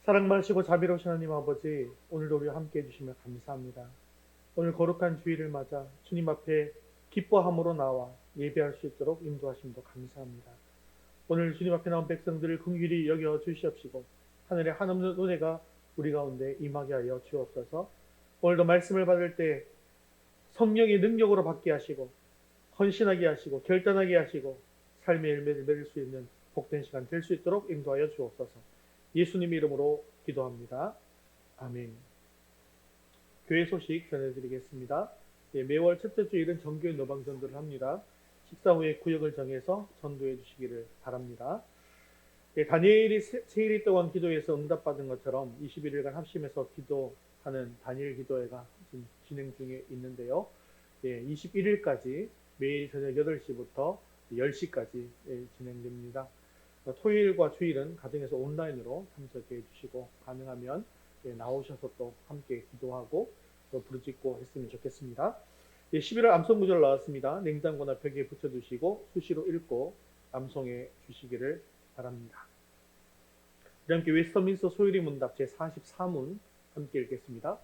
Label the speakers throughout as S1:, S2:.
S1: 사랑 많으시고 자비로우신 하나님 아버지, 오늘도 우리와 함께 해주시며 감사합니다. 오늘 거룩한 주일을 맞아 주님 앞에 기뻐함으로 나와 예배할 수 있도록 인도하심도 감사합니다. 오늘 주님 앞에 나온 백성들을 긍휼히 여겨 주시옵시고 하늘의 한없는 은혜가 우리 가운데 임하게 하여 주옵소서. 오늘도 말씀을 받을 때 성령의 능력으로 받게 하시고 헌신하게 하시고 결단하게 하시고 삶의 열매를 맺을 수 있는 복된 시간 될 수 있도록 인도하여 주옵소서. 예수님 이름으로 기도합니다. 아멘. 교회 소식 전해드리겠습니다. 매월 첫째 주일은 정교회 노방전도를 합니다. 식사 후에 구역을 정해서 전도해 주시기를 바랍니다. 다니엘이 세일이 동안 기도해서 응답받은 것처럼 21일간 합심해서 기도하는 다니엘 기도회가 지금 진행 중에 있는데요. 21일까지 매일 저녁 8시부터 10시까지 진행됩니다. 토요일과 주일은 가정에서 온라인으로 참석해 주시고 가능하면 나오셔서 또 함께 기도하고 또 부르짖고 했으면 좋겠습니다. 11월 암송 구절 나왔습니다. 냉장고나 벽에 붙여두시고 수시로 읽고 암송해 주시기를 바랍니다. 우리 함께 웨스터민스터 소유리 문답 제44문 함께 읽겠습니다.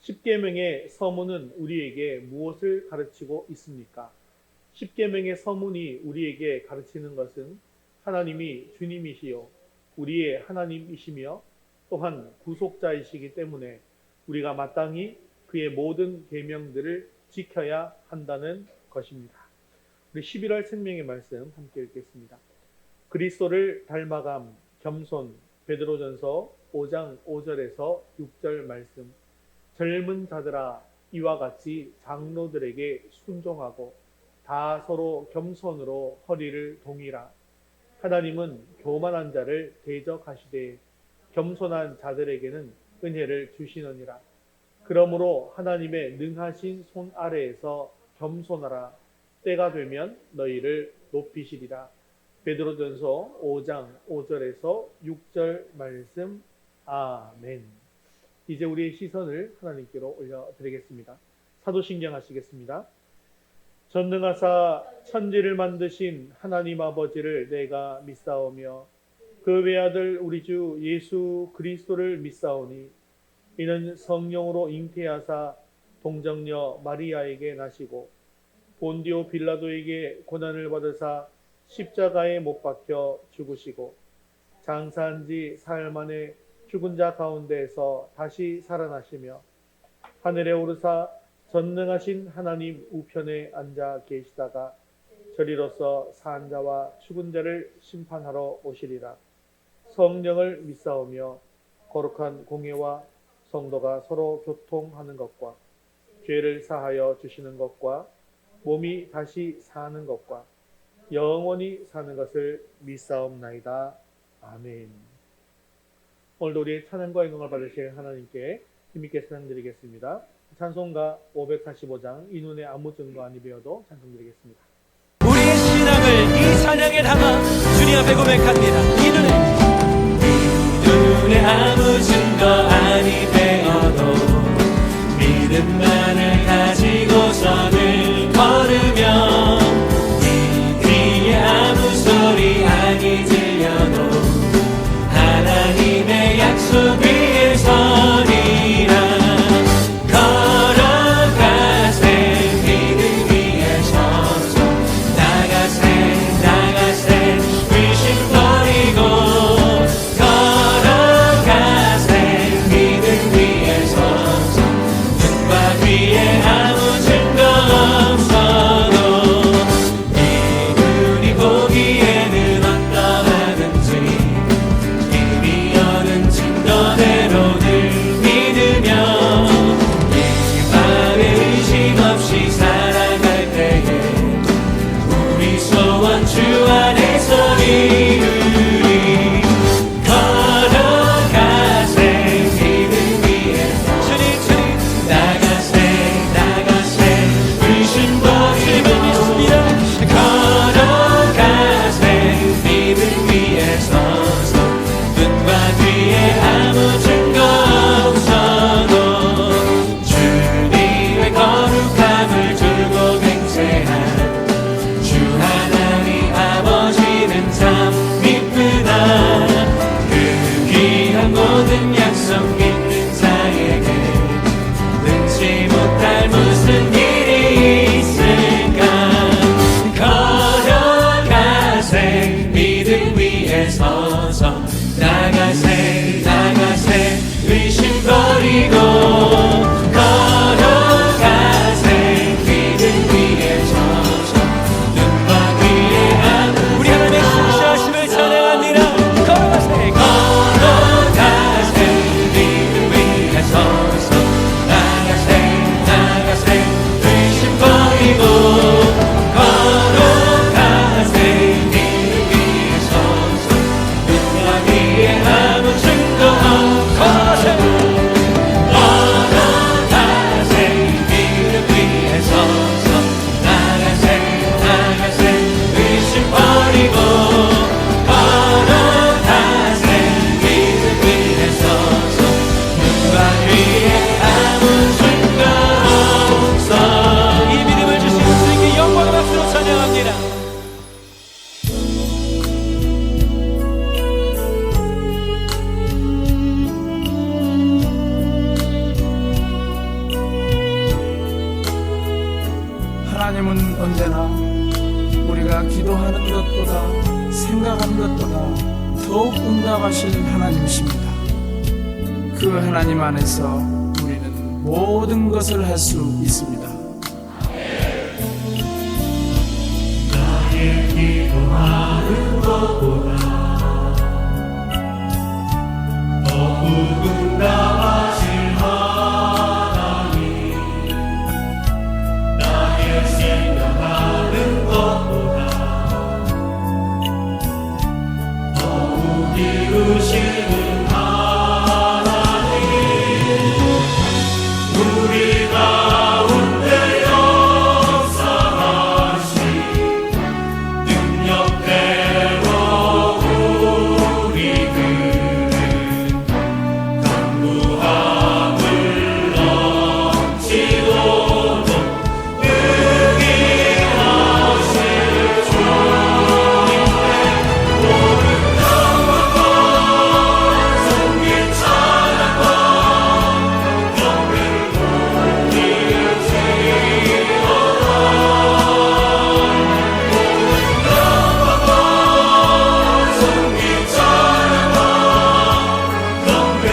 S1: 10계명의 서문은 우리에게 무엇을 가르치고 있습니까? 10계명의 서문이 우리에게 가르치는 것은 하나님이 주님이시요 우리의 하나님이시며 또한 구속자이시기 때문에 우리가 마땅히 그의 모든 계명들을 지켜야 한다는 것입니다. 우리 11월 생명의 말씀 함께 읽겠습니다. 그리스도를 닮아감 겸손 베드로전서 5장 5절에서 6절 말씀. 젊은 자들아 이와 같이 장로들에게 순종하고 다 서로 겸손으로 허리를 동이라. 하나님은 교만한 자를 대적하시되 겸손한 자들에게는 은혜를 주시느니라. 그러므로 하나님의 능하신 손 아래에서 겸손하라. 때가 되면 너희를 높이시리라. 베드로전서 5장 5절에서 6절 말씀. 아멘. 이제 우리의 시선을 하나님께로 올려드리겠습니다. 사도신경 하시겠습니다. 전능하사 천지를 만드신 하나님 아버지를 내가 믿사오며 그 외아들 우리 주 예수 그리스도를 믿사오니 이는 성령으로 잉태하사 동정녀 마리아에게 나시고 본디오 빌라도에게 고난을 받으사 십자가에 못 박혀 죽으시고 장사한 지 사흘 만에 죽은 자 가운데에서 다시 살아나시며 하늘에 오르사 전능하신 하나님 우편에 앉아 계시다가 저리로서 산 자와 죽은 자를 심판하러 오시리라. 성령을 믿사오며 거룩한 공예와 성도가 서로 교통하는 것과 죄를 사하여 주시는 것과 몸이 다시 사는 것과 영원히 사는 것을 믿사옵나이다. 아멘. 오늘도 우리의 찬양과 영광을 받으실 하나님께 힘있게 찬양드리겠습니다. 찬송가 545장 이 눈에 아무 증거 아니 배워도 찬송드리겠습니다.
S2: 우리의 신앙을 이 찬양에 담아 주님 앞에 고백합니다. 이 눈에 아무 증거 아니 배워도 믿음만을 가지고서는 걸으며 이 귀에 아무 소리 아니 들려도 하나님의 약속 위에 서리라. 걸어가세
S3: 우리가 생각하는 것보다 더욱 응답하시는 하나님이십니다. 그 하나님 안에서 우리는 모든 것을 할 수 있습니다.
S2: 나의 기도하는 것보다 더욱 응답하실 하나님, 나의 생각하는 것보다 더욱 이루시는 하나님, 우리 가운데 역사하시 능력대로 우리들은 강구함을 넘치도록 능히 하실 주님께 모든 영광과 존귀 찬양과 영광을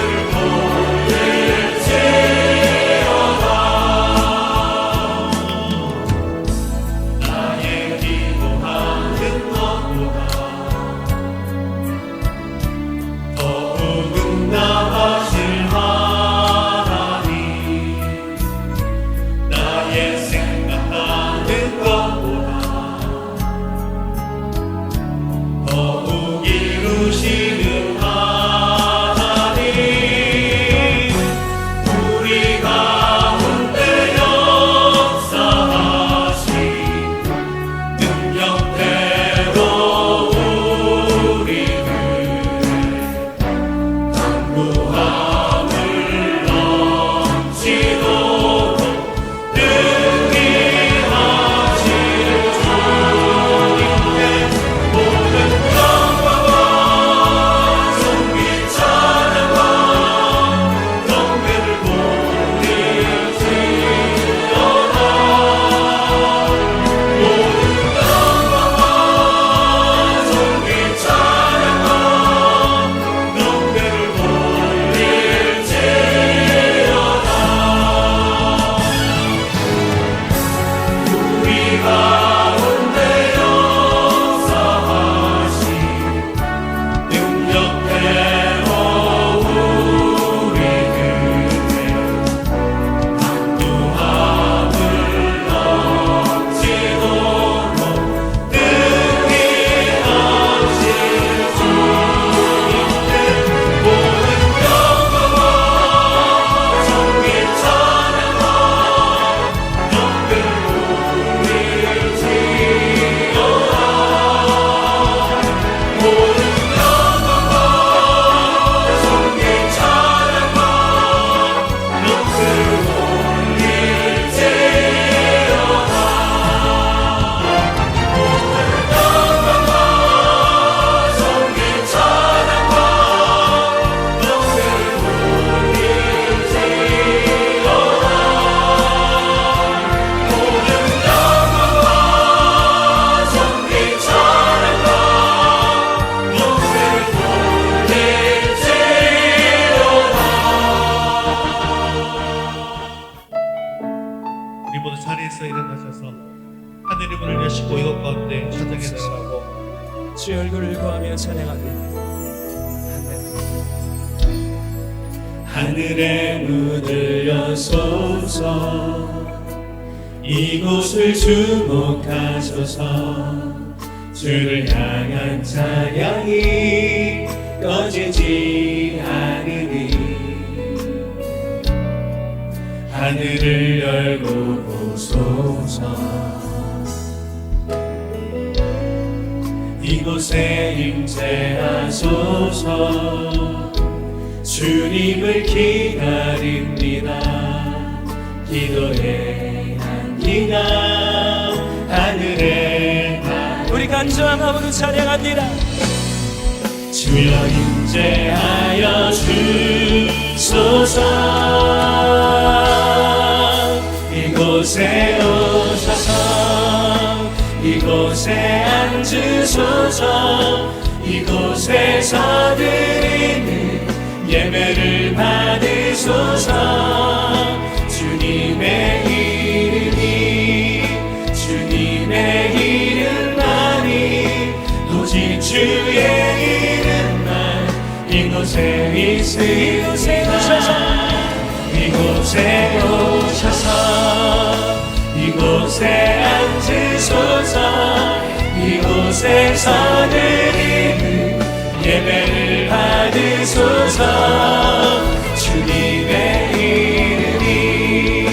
S2: 응답하실 하나님, 나의 생각하는 것보다 더욱 이루시는 하나님, 우리 가운데 역사하시 능력대로 우리들의 강구함을 넘치도록 능히 하실 주님께 모든 영광과 존귀 찬양과 경배를 돌리시려다. 모든 영광과 존귀 찬양과 경배를 돌릴지어다. 우리 가운데 역사하시 능력대로 우리들의 강구함을 넘치도록 능히 하실 주님께 모든 영광과 존귀 찬양과 영광을 돌릴지어다. 모든 영광과 존귀 찬양과 영광을 돌릴지어다. 모든 영광과 존귀 찬양과 영광을 돌릴지어다. 모든 영광과 존귀 찬양과 영광을 돌릴지어다. 우리 모두 자리에서 일어나셔서 하늘의 문을 여시고 이것 가운데 찬양해 달라고
S3: 주의 얼굴을 구하며 찬양합니다.
S2: 하늘의 문을 여소서, 이곳을 주목하소서. 주를 향한 찬양이 꺼지지 않으니 하늘을 열고 보소서. 이곳에 임재하소서. 주님을 기다립니다. 기도의 향기가 하늘에
S3: 우리 간절한 마음으로 찬양합니다.
S2: 주여 임재하여 주소서. 이곳에 오셔서 이곳에 앉으소서.
S4: 이곳에서 드리는 예배를 받으소서. 주님의 이름이 주님의 이름만이 오직 주의 이름만 이곳에 있으리라. 이곳에 오셔서 이곳에 앉으소서. 이곳에서 드리는 예배를 받으소서. 주님의 이름이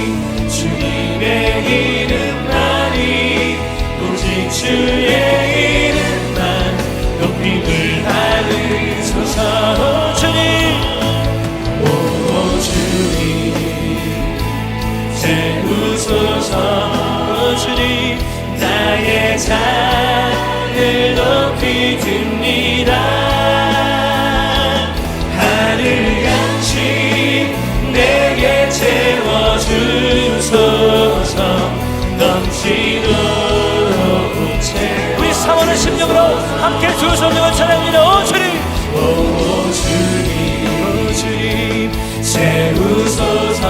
S4: 주님의 이름만이 오직 주의 이름만 높임을 받으소서. 주님 오 주님 세우소서. 주님 나의 잔을 높이 듭니다. 하늘 양식 내게 채워주소서. 넘치도록
S5: 우리 사모하는 심령으로 함께 주 성령을 찬양합니다. 오 주님,
S4: 오 주님, 오 주님 채우소서.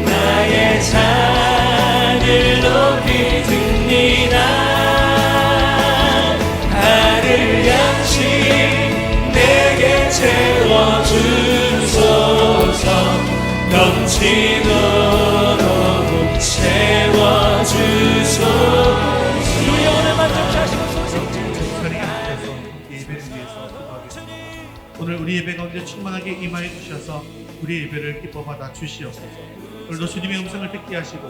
S4: 나의 잔을 높이 듭니다. 하늘 양식 내게 채워주소서. 넘치도록 채워주소서.
S5: 우리 영혼을 만족케 하시고 소생자
S2: 자리에 앉아서 예배를 위해서 기도하겠습니다. 오늘 우리 예배 가운데 충만하게 임하여 주셔서 우리 예배를 기뻐 받아 주시옵소서. 오늘도 주님의 음성을 듣게 하시고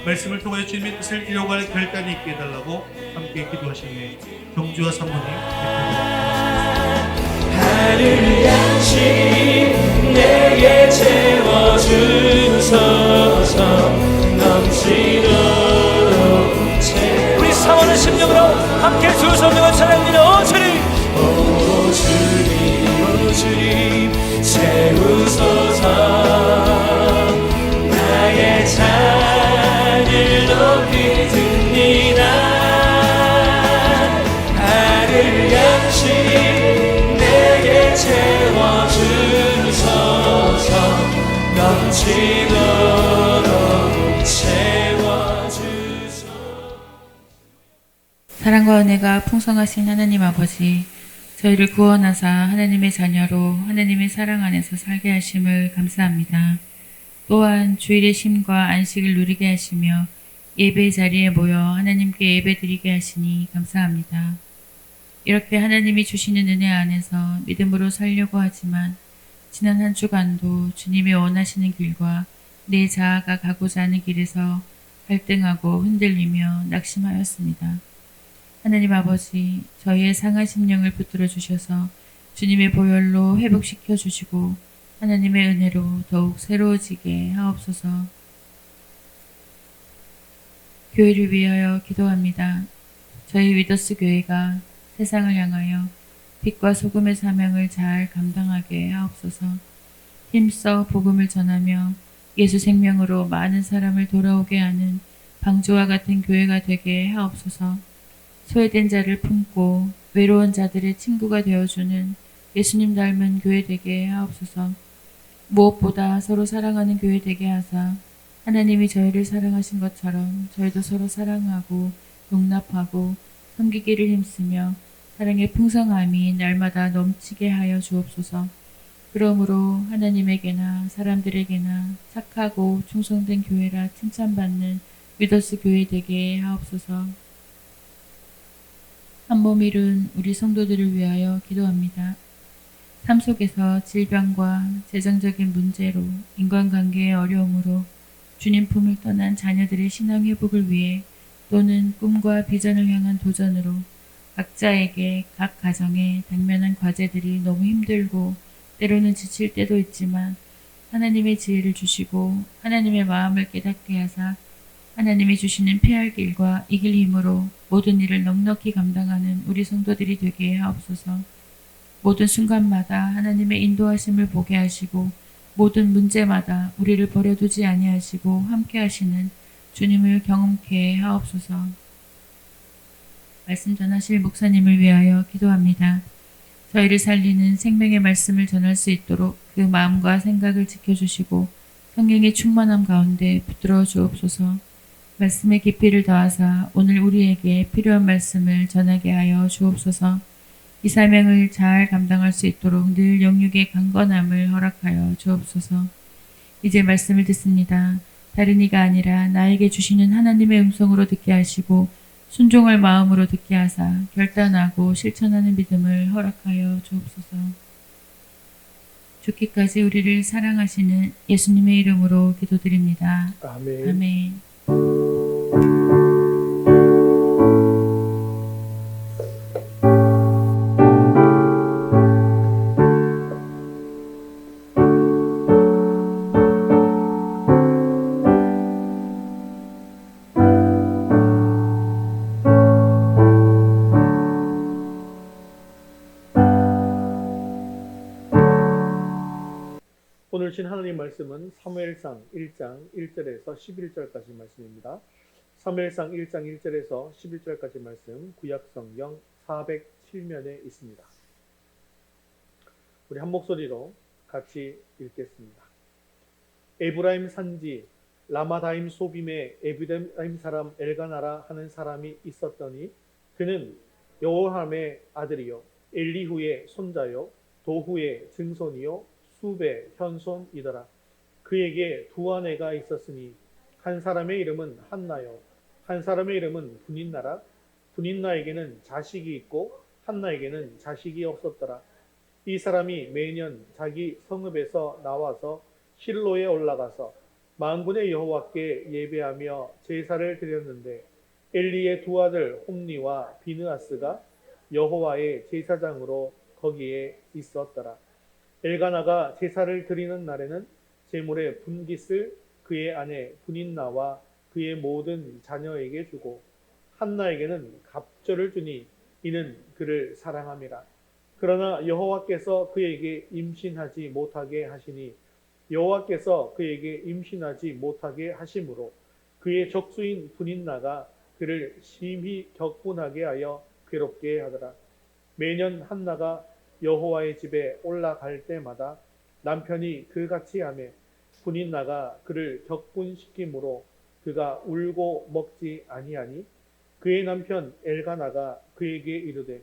S2: 말씀을 통하여 주님의 뜻을 이루어갈 결단이 있게 해달라고 함께 기도하시니 경주와 사모님
S4: 하늘 양식 내게 채워주소서. 넘치도록
S5: 우리 사모하는 심령으로 함께 주 성령을 찬양합니다. 오 주님,
S4: 오 주님, 오 주님 채우소서. 나의 잔을 높이 듭니다. 하늘 양식 내게 채워주소서. 넘치도록 채워주소서.
S6: 사랑과 은혜가 풍성하신 하나님 아버지, 저희를 구원하사 하나님의 자녀로 하나님의 사랑 안에서 살게 하심을 감사합니다. 또한 주일의 쉼과 안식을 누리게 하시며 예배 자리에 모여 하나님께 예배드리게 하시니 감사합니다. 이렇게 하나님이 주시는 은혜 안에서 믿음으로 살려고 하지만 지난 한 주간도 주님이 원하시는 길과 내 자아가 가고자 하는 길에서 갈등하고 흔들리며 낙심하였습니다. 하나님 아버지, 저희의 상한 심령을 붙들어 주셔서 주님의 보혈로 회복시켜 주시고 하나님의 은혜로 더욱 새로워지게 하옵소서. 교회를 위하여 기도합니다. 저희 위더스 교회가 세상을 향하여 빛과 소금의 사명을 잘 감당하게 하옵소서. 힘써 복음을 전하며 예수 생명으로 많은 사람을 돌아오게 하는 방주와 같은 교회가 되게 하옵소서. 소외된 자를 품고 외로운 자들의 친구가 되어주는 예수님 닮은 교회 되게 하옵소서. 무엇보다 서로 사랑하는 교회 되게 하사 하나님이 저희를 사랑하신 것처럼 저희도 서로 사랑하고 용납하고 섬기기를 힘쓰며 사랑의 풍성함이 날마다 넘치게 하여 주옵소서. 그러므로 하나님에게나 사람들에게나 착하고 충성된 교회라 칭찬받는 위더스 교회 되게 하옵소서. 한몸 이룬 우리 성도들을 위하여 기도합니다. 삶 속에서 질병과 재정적인 문제로 인간관계의 어려움으로 주님 품을 떠난 자녀들의 신앙 회복을 위해 또는 꿈과 비전을 향한 도전으로 각자에게 각 가정에 당면한 과제들이 너무 힘들고 때로는 지칠 때도 있지만 하나님의 지혜를 주시고 하나님의 마음을 깨닫게 하사 하나님이 주시는 피할 길과 이길 힘으로 모든 일을 넉넉히 감당하는 우리 성도들이 되게 하옵소서. 모든 순간마다 하나님의 인도하심을 보게 하시고 모든 문제마다 우리를 버려두지 아니하시고 함께 하시는 주님을 경험케 하옵소서. 말씀 전하실 목사님을 위하여 기도합니다. 저희를 살리는 생명의 말씀을 전할 수 있도록 그 마음과 생각을 지켜주시고 성령의 충만함 가운데 붙들어 주옵소서. 말씀의 깊이를 더하사 오늘 우리에게 필요한 말씀을 전하게 하여 주옵소서. 이 사명을 잘 감당할 수 있도록 늘 영육의 강건함을 허락하여 주옵소서. 이제 말씀을 듣습니다. 다른 이가 아니라 나에게 주시는 하나님의 음성으로 듣게 하시고 순종할 마음으로 듣게 하사 결단하고 실천하는 믿음을 허락하여 주옵소서. 죽기까지 우리를 사랑하시는 예수님의 이름으로 기도드립니다.
S1: 아멘.
S6: 아멘.
S1: 오늘 신 하나님 말씀은 사무엘상 1장 1절에서 11절까지 말씀입니다. 사무엘상 1장 1절에서 11절까지 말씀 구약성경 407면에 있습니다. 우리 한 목소리로 같이 읽겠습니다. 에브라임 산지 라마다임 소빔에 에브라임 사람 엘가나라 하는 사람이 있었더니 그는 여호함의 아들이요 엘리후의 손자요 도후의 증손이요 수베 현손이더라. 그에게 두 아내가 있었으니 한 사람의 이름은 한나요 한 사람의 이름은 분인나라. 분인나에게는 자식이 있고 한나에게는 자식이 없었더라. 이 사람이 매년 자기 성읍에서 나와서 실로에 올라가서 만군의 여호와께 예배하며 제사를 드렸는데 엘리의 두 아들 홈니와 비느하스가 여호와의 제사장으로 거기에 있었더라. 엘가나가 제사를 드리는 날에는 제물의 분깃을 그의 아내 분인나와 그의 모든 자녀에게 주고 한나에게는 갑절을 주니 이는 그를 사랑함이라. 그러나 여호와께서 그에게 임신하지 못하게 하시니 여호와께서 그에게 임신하지 못하게 하심으로 그의 적수인 분인나가 그를 심히 격분하게 하여 괴롭게 하더라. 매년 한나가 여호와의 집에 올라갈 때마다 남편이 그같이 하며 분인나가 그를 격분시키므로 그가 울고 먹지 아니하니 그의 남편 엘가나가 그에게 이르되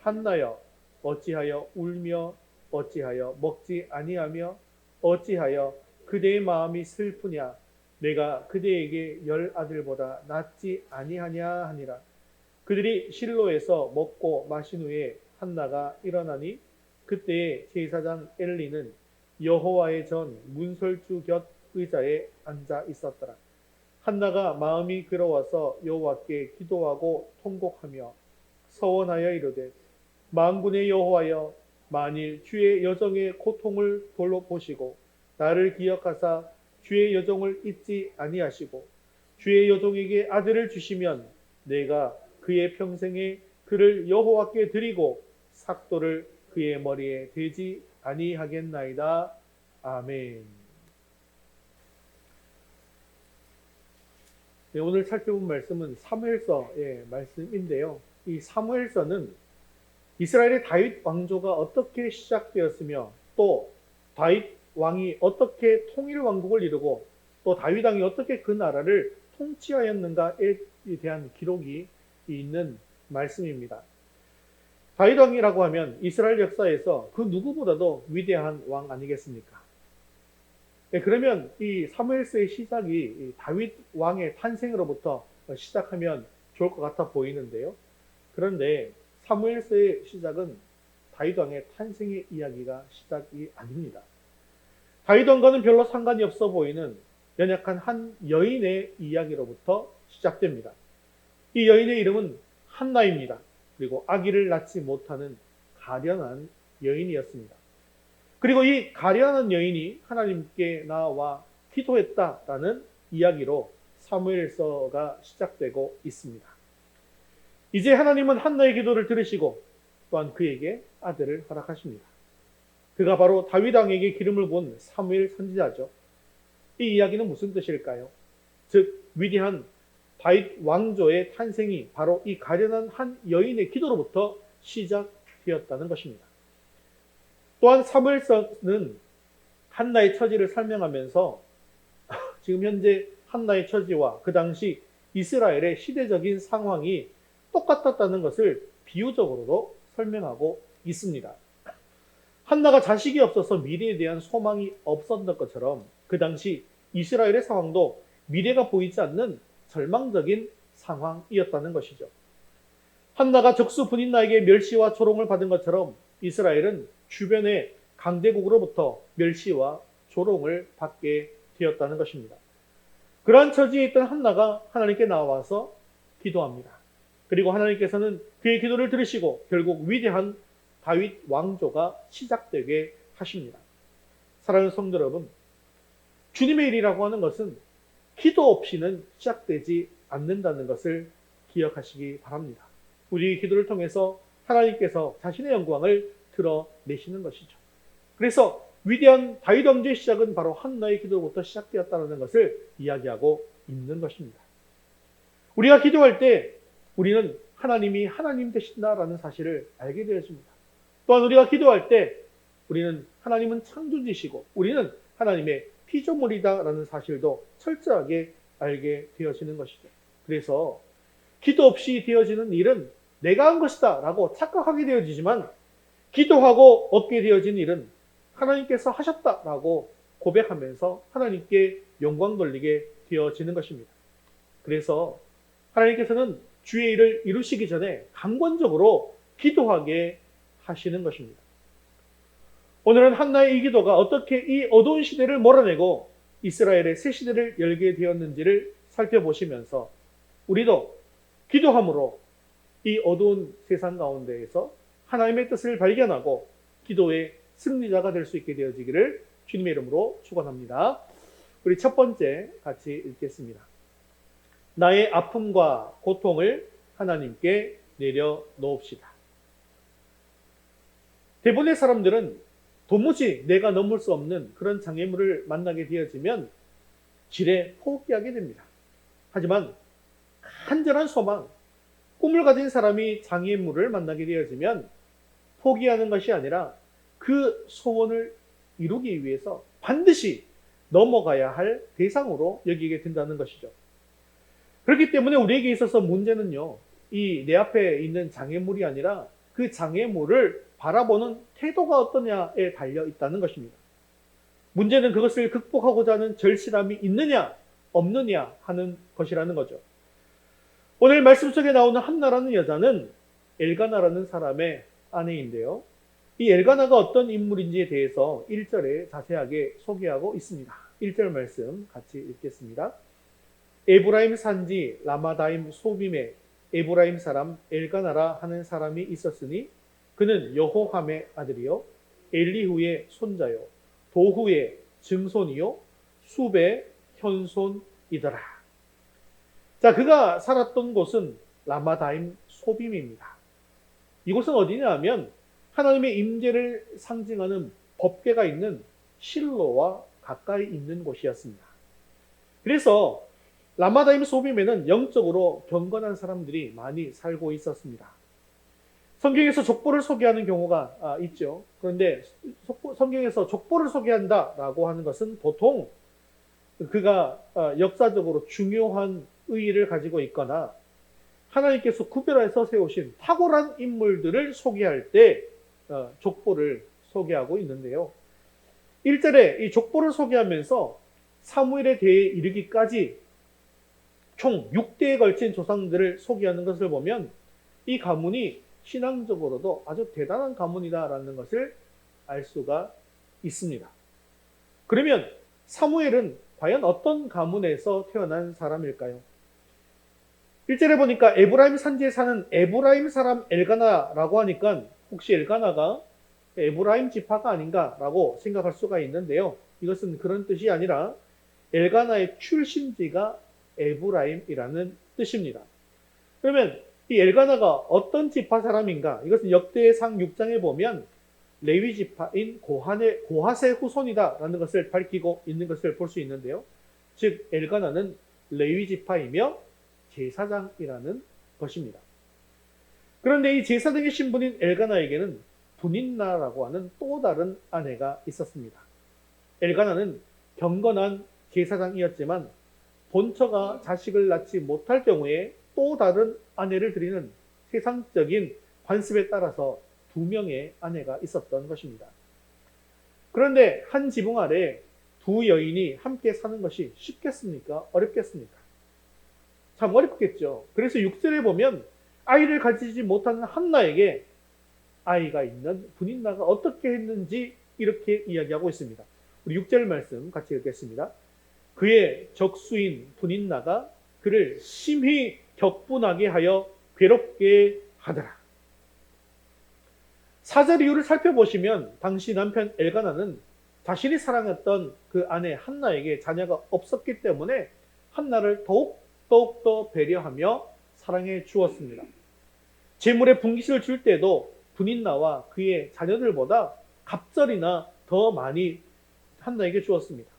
S1: 한나여 어찌하여 울며 어찌하여 먹지 아니하며 어찌하여 그대의 마음이 슬프냐 내가 그대에게 10 아들보다 낫지 아니하냐 하니라. 그들이 실로에서 먹고 마신 후에 한나가 일어나니 그때에 제사장 엘리는 여호와의 전 문설주 곁 의자에 앉아 있었더라. 한나가 마음이 괴로워서 여호와께 기도하고 통곡하며 서원하여 이르되 만군의 여호와여 만일 주의 여정의 고통을 돌보시고 나를 기억하사 주의 여종을 잊지 아니하시고 주의 여종에게 아들을 주시면 내가 그의 평생에 그를 여호와께 드리고 삭도를 그의 머리에 대지 아니하겠나이다. 아멘. 네, 오늘 살펴본 말씀은 사무엘서의 말씀인데요. 이 사무엘서는 이스라엘의 다윗 왕조가 어떻게 시작되었으며 또 다윗 왕이 어떻게 통일 왕국을 이루고 또 다윗 왕이 어떻게 그 나라를 통치하였는가에 대한 기록이 있는 말씀입니다. 다윗 왕이라고 하면 이스라엘 역사에서 그 누구보다도 위대한 왕 아니겠습니까? 네, 그러면 이 사무엘서의 시작이 다윗 왕의 탄생으로부터 시작하면 좋을 것 같아 보이는데요. 그런데 사무엘서의 시작은 다윗 왕의 탄생의 이야기가 시작이 아닙니다. 다윗 왕과는 별로 상관이 없어 보이는 연약한 한 여인의 이야기로부터 시작됩니다. 이 여인의 이름은 한나입니다. 그리고 아기를 낳지 못하는 가련한 여인이었습니다. 그리고 이 가련한 여인이 하나님께 나와 기도했다라는 이야기로 사무엘서가 시작되고 있습니다. 이제 하나님은 한나의 기도를 들으시고 또한 그에게 아들을 허락하십니다. 그가 바로 다윗 왕에게 기름을 부은 사무엘 선지자죠. 이 이야기는 무슨 뜻일까요? 즉 위대한 다윗 왕조의 탄생이 바로 이 가련한 한 여인의 기도로부터 시작되었다는 것입니다. 또한 사무엘서는 한나의 처지를 설명하면서 지금 현재 한나의 처지와 그 당시 이스라엘의 시대적인 상황이 똑같았다는 것을 비유적으로도 설명하고 있습니다. 한나가 자식이 없어서 미래에 대한 소망이 없었던 것처럼 그 당시 이스라엘의 상황도 미래가 보이지 않는 절망적인 상황이었다는 것이죠. 한나가 적수 분인나에게 멸시와 조롱을 받은 것처럼 이스라엘은 주변의 강대국으로부터 멸시와 조롱을 받게 되었다는 것입니다. 그러한 처지에 있던 한나가 하나님께 나와서 기도합니다. 그리고 하나님께서는 그의 기도를 들으시고 결국 위대한 다윗 왕조가 시작되게 하십니다. 사랑하는 성도 여러분, 주님의 일이라고 하는 것은 기도 없이는 시작되지 않는다는 것을 기억하시기 바랍니다. 우리의 기도를 통해서 하나님께서 자신의 영광을 드러내시는 것이죠. 그래서 위대한 다윗 왕조의 시작은 바로 한나의 기도로부터 시작되었다는 것을 이야기하고 있는 것입니다. 우리가 기도할 때 우리는 하나님이 하나님 되신다라는 사실을 알게 되어집니다. 또한 우리가 기도할 때 우리는 하나님은 창조주시고 우리는 하나님의 피조물이다라는 사실도 철저하게 알게 되어지는 것이죠. 그래서 기도 없이 되어지는 일은 내가 한 것이다 라고 착각하게 되어지지만 기도하고 얻게 되어진 일은 하나님께서 하셨다라고 고백하면서 하나님께 영광 돌리게 되어지는 것입니다. 그래서 하나님께서는 주의 일을 이루시기 전에 강권적으로 기도하게 하시는 것입니다. 오늘은 한나의 이 기도가 어떻게 이 어두운 시대를 몰아내고 이스라엘의 새 시대를 열게 되었는지를 살펴보시면서 우리도 기도함으로 이 어두운 세상 가운데에서 하나님의 뜻을 발견하고 기도의 승리자가 될 수 있게 되어지기를 주님의 이름으로 축원합니다. 우리 첫 번째 같이 읽겠습니다. 나의 아픔과 고통을 하나님께 내려놓읍시다. 대부분의 사람들은 도무지 내가 넘을 수 없는 그런 장애물을 만나게 되어지면 지레 포기하게 됩니다. 하지만 간절한 소망, 꿈을 가진 사람이 장애물을 만나게 되어지면 포기하는 것이 아니라 그 소원을 이루기 위해서 반드시 넘어가야 할 대상으로 여기게 된다는 것이죠. 그렇기 때문에 우리에게 있어서 문제는요, 이 내 앞에 있는 장애물이 아니라 그 장애물을 바라보는 태도가 어떠냐에 달려 있다는 것입니다. 문제는 그것을 극복하고자 하는 절실함이 있느냐, 없느냐 하는 것이라는 거죠. 오늘 말씀 속에 나오는 한나라는 여자는 엘가나라는 사람의 아내인데요. 이 엘가나가 어떤 인물인지에 대해서 1절에 자세하게 소개하고 있습니다. 1절 말씀 같이 읽겠습니다. 에브라임 산지 라마다임 소빔에 에브라임 사람 엘가나라 하는 사람이 있었으니 그는 여호함의 아들이요 엘리후의 손자요 도후의 증손이요 숲의 현손이더라. 자, 그가 살았던 곳은 라마다임 소빔입니다. 이곳은 어디냐 하면 하나님의 임재를 상징하는 법궤가 있는 실로와 가까이 있는 곳이었습니다. 그래서 라마다임 소빔에는 영적으로 경건한 사람들이 많이 살고 있었습니다. 성경에서 족보를 소개하는 경우가 있죠. 그런데 성경에서 족보를 소개한다라고 하는 것은 보통 그가 역사적으로 중요한 의의를 가지고 있거나 하나님께서 구별해서 세우신 탁월한 인물들을 소개할 때 족보를 소개하고 있는데요. 1절에 이 족보를 소개하면서 사무엘에 대해 이르기까지 총 6대에 걸친 조상들을 소개하는 것을 보면 이 가문이 신앙적으로도 아주 대단한 가문이다라는 것을 알 수가 있습니다. 그러면 사무엘은 과연 어떤 가문에서 태어난 사람일까요? 1절에 보니까 에브라임 산지에 사는 에브라임 사람 엘가나라고 하니까 혹시 엘가나가 에브라임 지파가 아닌가라고 생각할 수가 있는데요. 이것은 그런 뜻이 아니라 엘가나의 출신지가 에브라임이라는 뜻입니다. 그러면 이 엘가나가 어떤 지파 사람인가? 이것은 역대상 6장에 보면 레위 지파인 고핫의 후손이다라는 것을 밝히고 있는 것을 볼 수 있는데요. 즉 엘가나는 레위 지파이며 제사장이라는 것입니다. 그런데 이 제사장의 신분인 엘가나에게는 분인나라고 하는 또 다른 아내가 있었습니다. 엘가나는 경건한 제사장이었지만 본처가 자식을 낳지 못할 경우에 또 다른 아내를 드리는 세상적인 관습에 따라서 2명의 아내가 있었던 것입니다. 그런데 한 지붕 아래 두 여인이 함께 사는 것이 쉽겠습니까? 어렵겠습니까? 참 어렵겠죠. 그래서 6절에 보면 아이를 가지지 못하는 한나에게 아이가 있는 분인나가 어떻게 했는지 이렇게 이야기하고 있습니다. 우리 6절 말씀 같이 읽겠습니다. 그의 적수인 분인나가 그를 심히 격분하게 하여 괴롭게 하더라. 4절 이유를 살펴보시면 당시 남편 엘가나는 자신이 사랑했던 그 아내 한나에게 자녀가 없었기 때문에 한나를 더욱더 배려하며 사랑해 주었습니다. 재물의 분깃을 줄 때도 분인나와 그의 자녀들보다 갑절이나 더 많이 한나에게 주었습니다.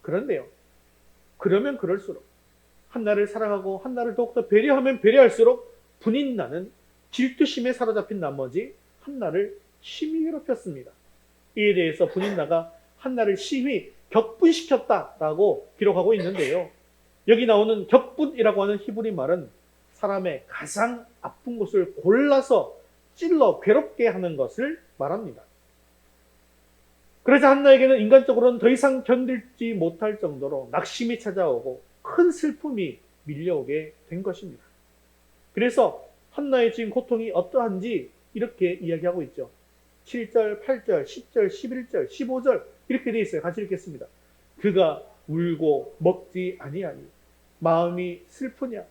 S1: 그런데요, 그러면 그럴수록 한나를 사랑하고 한나를 더욱더 배려하면 배려할수록 분인나는 질투심에 사로잡힌 나머지 한나를 심히 괴롭혔습니다. 이에 대해서 분인나가 한나를 심히 격분시켰다라고 기록하고 있는데요. 여기 나오는 격분이라고 하는 히브리 말은 사람의 가장 아픈 곳을 골라서 찔러 괴롭게 하는 것을 말합니다. 그래서 한나에게는 인간적으로는 더 이상 견딜지 못할 정도로 낙심이 찾아오고 큰 슬픔이 밀려오게 된 것입니다. 그래서 한나의 지금 고통이 어떠한지 이렇게 이야기하고 있죠. 7절, 8절, 10절, 11절, 15절 이렇게 되어 있어요. 같이 읽겠습니다. 그가 울고 먹지 아니하니 마음이 슬프냐?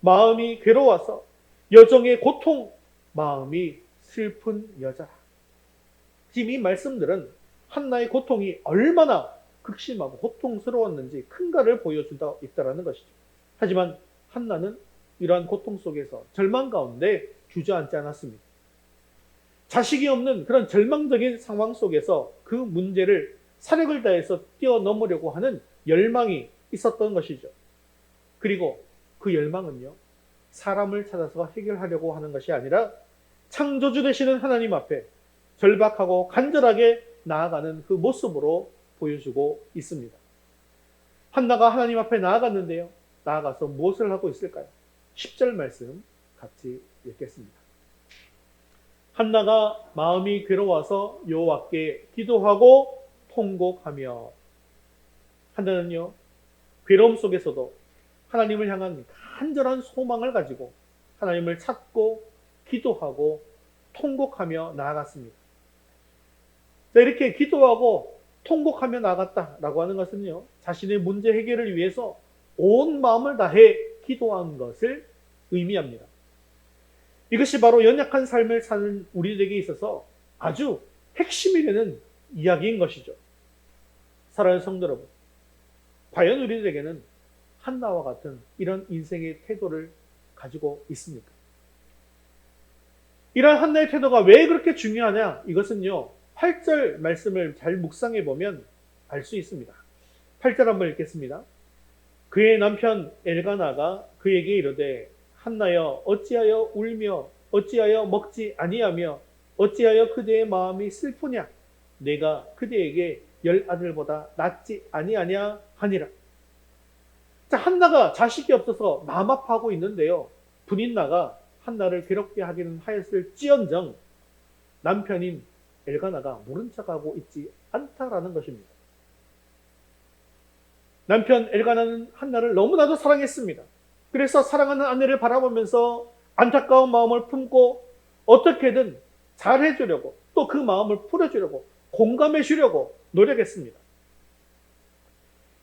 S1: 마음이 괴로워서 여정의 고통, 마음이 슬픈 여자라. 지금 이 말씀들은 한나의 고통이 얼마나 극심하고 고통스러웠는지 큰가를 보여주다 있다라는 것이죠. 하지만 한나는 이러한 고통 속에서 절망 가운데 주저앉지 않았습니다. 자식이 없는 그런 절망적인 상황 속에서 그 문제를 사력을 다해서 뛰어넘으려고 하는 열망이 있었던 것이죠. 그리고 그 열망은요, 사람을 찾아서 해결하려고 하는 것이 아니라 창조주 되시는 하나님 앞에 절박하고 간절하게 나아가는 그 모습으로 보여주고 있습니다. 한나가 하나님 앞에 나아갔는데요. 나아가서 무엇을 하고 있을까요? 10절 말씀 같이 읽겠습니다. 한나가 마음이 괴로워서 여호와께 기도하고 통곡하며. 한나는요, 괴로움 속에서도 하나님을 향한 간절한 소망을 가지고 하나님을 찾고 기도하고 통곡하며 나아갔습니다. 자, 이렇게 기도하고 통곡하며 나아갔다라고 하는 것은요, 자신의 문제 해결을 위해서 온 마음을 다해 기도한 것을 의미합니다. 이것이 바로 연약한 삶을 사는 우리들에게 있어서 아주 핵심이 되는 이야기인 것이죠. 사랑하는 성도 여러분, 과연 우리들에게는 한나와 같은 이런 인생의 태도를 가지고 있습니까? 이러한 한나의 태도가 왜 그렇게 중요하냐? 이것은요, 8절 말씀을 잘 묵상해 보면 알 수 있습니다. 8절 한번 읽겠습니다. 그의 남편 엘가나가 그에게 이르되 한나여 어찌하여 울며 어찌하여 먹지 아니하며 어찌하여 그대의 마음이 슬프냐? 내가 그대에게 10아들보다 낫지 아니하냐 하니라. 자, 한나가 자식이 없어서 마음 아파하고 있는데요, 분인나가 한나를 괴롭게 하기는 하였을지언정 남편인 엘가나가 모른 척하고 있지 않다라는 것입니다. 남편 엘가나는 한나를 너무나도 사랑했습니다. 그래서 사랑하는 아내를 바라보면서 안타까운 마음을 품고 어떻게든 잘해주려고, 또 그 마음을 풀어주려고, 공감해 주려고 노력했습니다.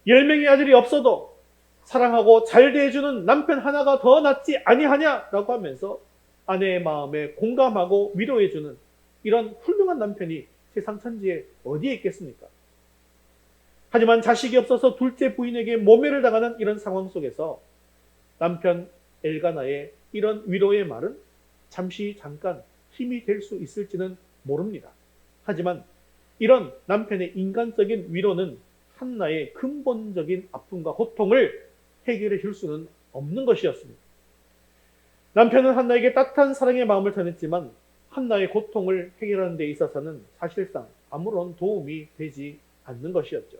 S1: 10명의 아들이 없어도 사랑하고 잘 대해주는 남편 하나가 더 낫지 아니하냐라고 하면서 아내의 마음에 공감하고 위로해주는 이런 훌륭한 남편이 세상 천지에 어디에 있겠습니까? 하지만 자식이 없어서 둘째 부인에게 모멸을 당하는 이런 상황 속에서 남편 엘가나의 이런 위로의 말은 잠깐 힘이 될 수 있을지는 모릅니다. 하지만 이런 남편의 인간적인 위로는 한나의 근본적인 아픔과 고통을 해결해 줄 수는 없는 것이었습니다. 남편은 한나에게 따뜻한 사랑의 마음을 전했지만 한나의 고통을 해결하는 데 있어서는 사실상 아무런 도움이 되지 않는 것이었죠.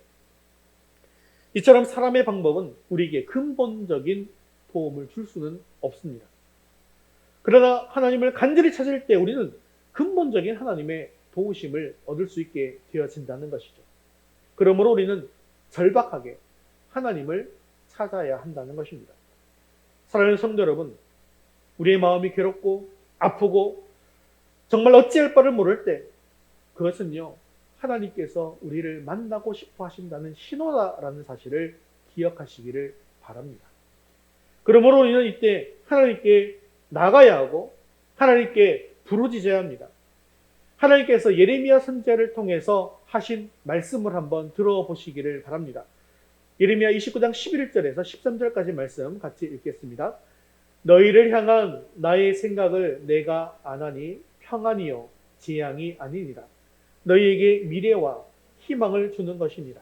S1: 이처럼 사람의 방법은 우리에게 근본적인 도움을 줄 수는 없습니다. 그러나 하나님을 간절히 찾을 때 우리는 근본적인 하나님의 도우심을 얻을 수 있게 되어진다는 것이죠. 그러므로 우리는 절박하게 하나님을 찾아야 한다는 것입니다. 사랑하는 성도 여러분, 우리의 마음이 괴롭고 아프고 정말 어찌할 바를 모를 때 그것은요, 하나님께서 우리를 만나고 싶어 하신다는 신호다라는 사실을 기억하시기를 바랍니다. 그러므로 우리는 이때 하나님께 나가야 하고 하나님께 부르짖어야 합니다. 하나님께서 예레미야 선지자를 통해서 하신 말씀을 한번 들어보시기를 바랍니다. 예레미야 29장 11절에서 13절까지 말씀 같이 읽겠습니다. 너희를 향한 나의 생각을 내가 아나니 평안이요 재앙이 아니니라. 너희에게 미래와 희망을 주는 것이니라.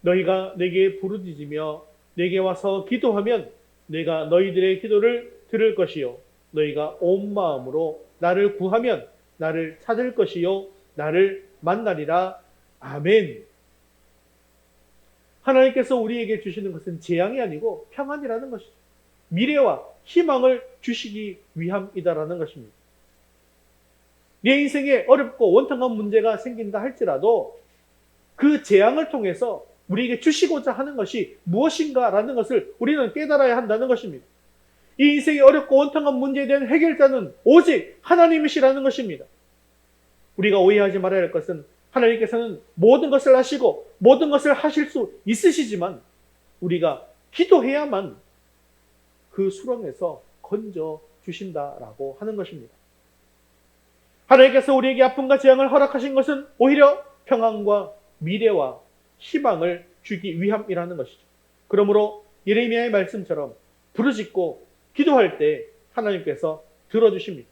S1: 너희가 내게 부르짖으며 내게 와서 기도하면 내가 너희들의 기도를 들을 것이요 너희가 온 마음으로 나를 구하면 나를 찾을 것이요 나를 만나리라. 아멘. 하나님께서 우리에게 주시는 것은 재앙이 아니고 평안이라는 것이죠. 미래와 희망을 주시기 위함이다라는 것입니다. 내 인생에 어렵고 원통한 문제가 생긴다 할지라도 그 재앙을 통해서 우리에게 주시고자 하는 것이 무엇인가라는 것을 우리는 깨달아야 한다는 것입니다. 이 인생의 어렵고 원통한 문제에 대한 해결자는 오직 하나님이시라는 것입니다. 우리가 오해하지 말아야 할 것은 하나님께서는 모든 것을 하시고 모든 것을 하실 수 있으시지만 우리가 기도해야만 그 수렁에서 건져 주신다라고 하는 것입니다. 하나님께서 우리에게 아픔과 재앙을 허락하신 것은 오히려 평안과 미래와 희망을 주기 위함이라는 것이죠. 그러므로 예레미야의 말씀처럼 부르짖고 기도할 때 하나님께서 들어주십니다.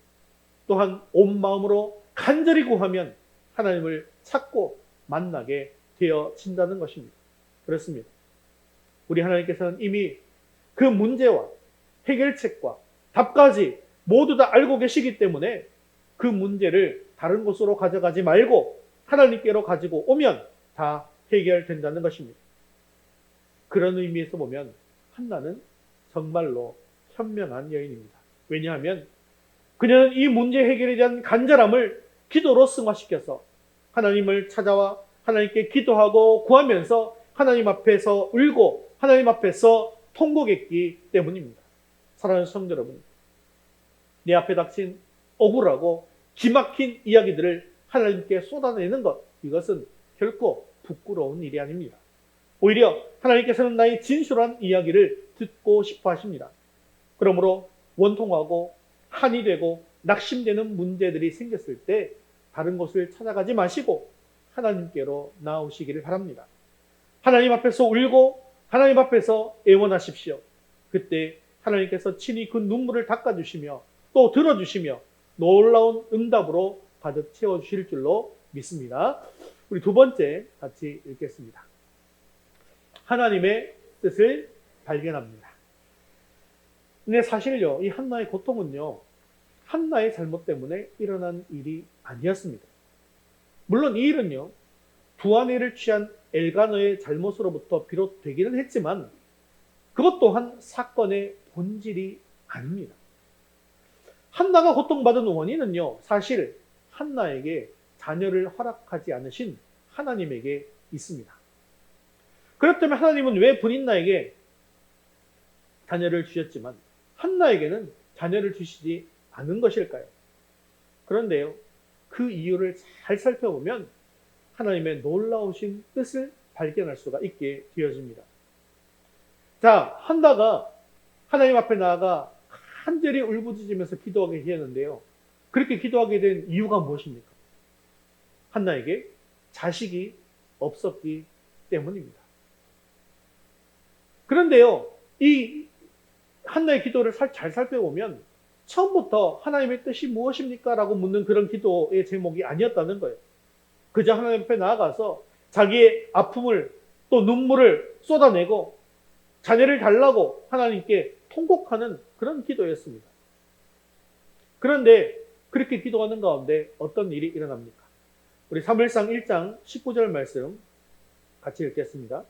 S1: 또한 온 마음으로 간절히 구하면 하나님을 찾고 만나게 되어진다는 것입니다. 그렇습니다. 우리 하나님께서는 이미 그 문제와 해결책과 답까지 모두 다 알고 계시기 때문에 그 문제를 다른 곳으로 가져가지 말고 하나님께로 가지고 오면 다 해결된다는 것입니다. 그런 의미에서 보면 한나는 정말로 현명한 여인입니다. 왜냐하면 그녀는 이 문제 해결에 대한 간절함을 기도로 승화시켜서 하나님을 찾아와 하나님께 기도하고 구하면서 하나님 앞에서 울고 하나님 앞에서 통곡했기 때문입니다. 사랑하는 성도 여러분, 내 앞에 닥친 억울하고 기막힌 이야기들을 하나님께 쏟아내는 것, 이것은 결코 부끄러운 일이 아닙니다. 오히려 하나님께서는 나의 진솔한 이야기를 듣고 싶어 하십니다. 그러므로 원통하고 한이 되고 낙심되는 문제들이 생겼을 때 다른 곳을 찾아가지 마시고 하나님께로 나오시기를 바랍니다. 하나님 앞에서 울고 하나님 앞에서 애원하십시오. 그때 하나님께서 친히 그 눈물을 닦아주시며 또 들어주시며 놀라운 응답으로 가득 채워주실 줄로 믿습니다. 우리 두 번째 같이 읽겠습니다. 하나님의 뜻을 발견합니다. 근데 사실요, 이 한나의 고통은요, 한나의 잘못 때문에 일어난 일이 아니었습니다. 물론 이 일은요, 두 아내를 취한 엘가너의 잘못으로부터 비롯되기는 했지만 그것 또한 사건의 본질이 아닙니다. 한나가 고통받은 원인은요, 사실 한나에게 자녀를 허락하지 않으신 하나님에게 있습니다. 그렇다면 하나님은 왜 분인나에게 자녀를 주셨지만 한나에게는 자녀를 주시지 않은 것일까요? 그런데요, 그 이유를 잘 살펴보면 하나님의 놀라우신 뜻을 발견할 수가 있게 되어집니다. 자, 한나가 하나님 앞에 나아가 간절히 울부짖으면서 기도하게 되었는데요. 그렇게 기도하게 된 이유가 무엇입니까? 한나에게 자식이 없었기 때문입니다. 그런데요, 이 한나의 기도를 잘 살펴보면 처음부터 하나님의 뜻이 무엇입니까? 라고 묻는 그런 기도의 제목이 아니었다는 거예요. 그저 하나님 앞에 나아가서 자기의 아픔을 또 눈물을 쏟아내고 자녀를 달라고 하나님께 통곡하는 그런 기도였습니다. 그런데 그렇게 기도하는 가운데 어떤 일이 일어납니까? 우리 사무엘상 1장 19절 말씀 같이 읽겠습니다.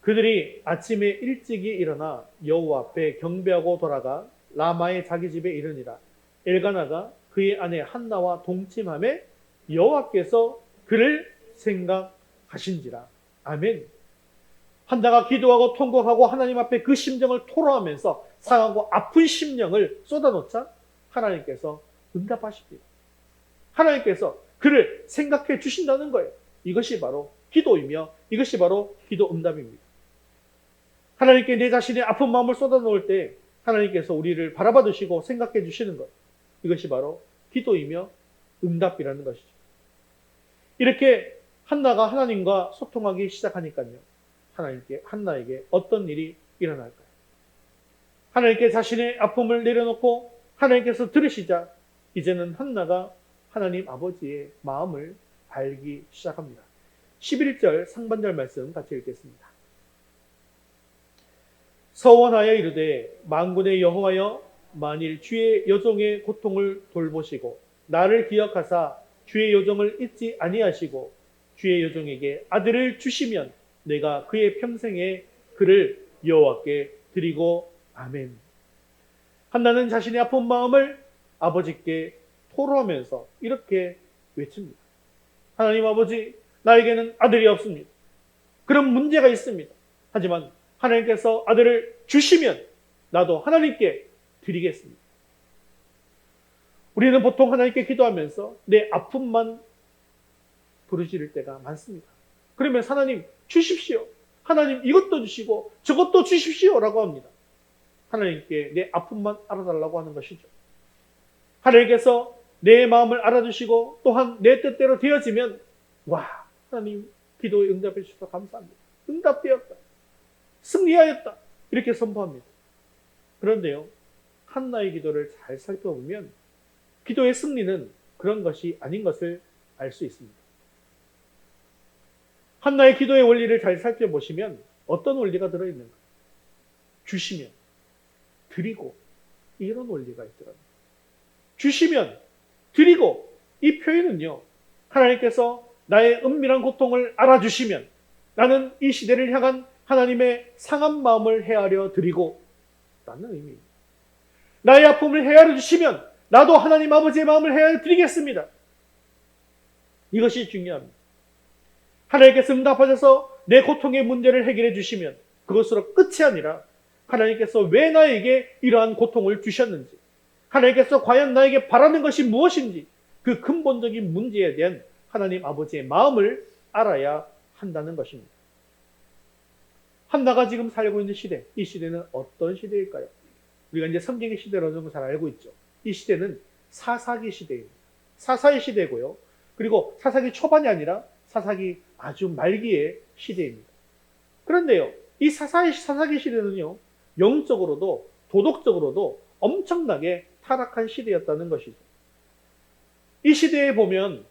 S1: 그들이 아침에 일찍이 일어나 여호와 앞에 경배하고 돌아가 라마의 자기 집에 이르니라. 엘가나가 그의 아내 한나와 동침함에 여호와께서 그를 생각하신지라. 아멘. 한나가 기도하고 통곡하고 하나님 앞에 그 심정을 토로하면서 상하고 아픈 심령을 쏟아놓자 하나님께서 응답하십니다. 하나님께서 그를 생각해 주신다는 거예요. 이것이 바로 기도이며 이것이 바로 기도 응답입니다. 하나님께 내 자신의 아픈 마음을 쏟아놓을 때 하나님께서 우리를 바라봐 주시고 생각해 주시는 것, 이것이 바로 기도이며 응답이라는 것이죠. 이렇게 한나가 하나님과 소통하기 시작하니까요, 한나에게 어떤 일이 일어날까요? 하나님께 자신의 아픔을 내려놓고 하나님께서 들으시자 이제는 한나가 하나님 아버지의 마음을 알기 시작합니다. 11절 상반절 말씀 같이 읽겠습니다. 서원하여 이르되 만군의 여호와여, 만일 주의 여종의 고통을 돌보시고 나를 기억하사 주의 여종을 잊지 아니하시고 주의 여종에게 아들을 주시면 내가 그의 평생에 그를 여호와께 드리고 아멘. 한나는 자신의 아픈 마음을 아버지께 토로하면서 이렇게 외칩니다. 하나님 아버지, 나에게는 아들이 없습니다. 그런 문제가 있습니다. 하지만 하나님께서 아들을 주시면 나도 하나님께 드리겠습니다. 우리는 보통 하나님께 기도하면서 내 아픔만 부르짖을 때가 많습니다. 그러면 하나님 주십시오. 하나님 이것도 주시고 저것도 주십시오 라고 합니다. 하나님께 내 아픔만 알아달라고 하는 것이죠. 하나님께서 내 마음을 알아주시고 또한 내 뜻대로 되어지면 와, 하나님 기도에 응답해 주셔서 감사합니다. 응답되었다. 승리하였다. 이렇게 선포합니다. 그런데요, 한나의 기도를 잘 살펴보면 기도의 승리는 그런 것이 아닌 것을 알 수 있습니다. 한나의 기도의 원리를 잘 살펴보시면 어떤 원리가 들어있는가? 주시면, 드리고, 이런 원리가 있더라고요. 주시면, 드리고, 이 표현은요, 하나님께서 나의 은밀한 고통을 알아주시면 나는 이 시대를 향한 하나님의 상한 마음을 헤아려 드리고 라는 의미입니다. 나의 아픔을 헤아려 주시면 나도 하나님 아버지의 마음을 헤아려 드리겠습니다. 이것이 중요합니다. 하나님께서 응답하셔서 내 고통의 문제를 해결해 주시면 그것으로 끝이 아니라 하나님께서 왜 나에게 이러한 고통을 주셨는지, 하나님께서 과연 나에게 바라는 것이 무엇인지 그 근본적인 문제에 대한 하나님 아버지의 마음을 알아야 한다는 것입니다. 한나가 지금 살고 있는 시대, 이 시대는 어떤 시대일까요? 우리가 이제 성경의 시대를 어느 정도 잘 알고 있죠. 이 시대는 사사기 시대입니다. 사사의 시대고요. 그리고 사사기 초반이 아니라 사사기 아주 말기의 시대입니다. 그런데요, 이 사사기 시대는요, 영적으로도 도덕적으로도 엄청나게 타락한 시대였다는 것이죠. 이 시대에 보면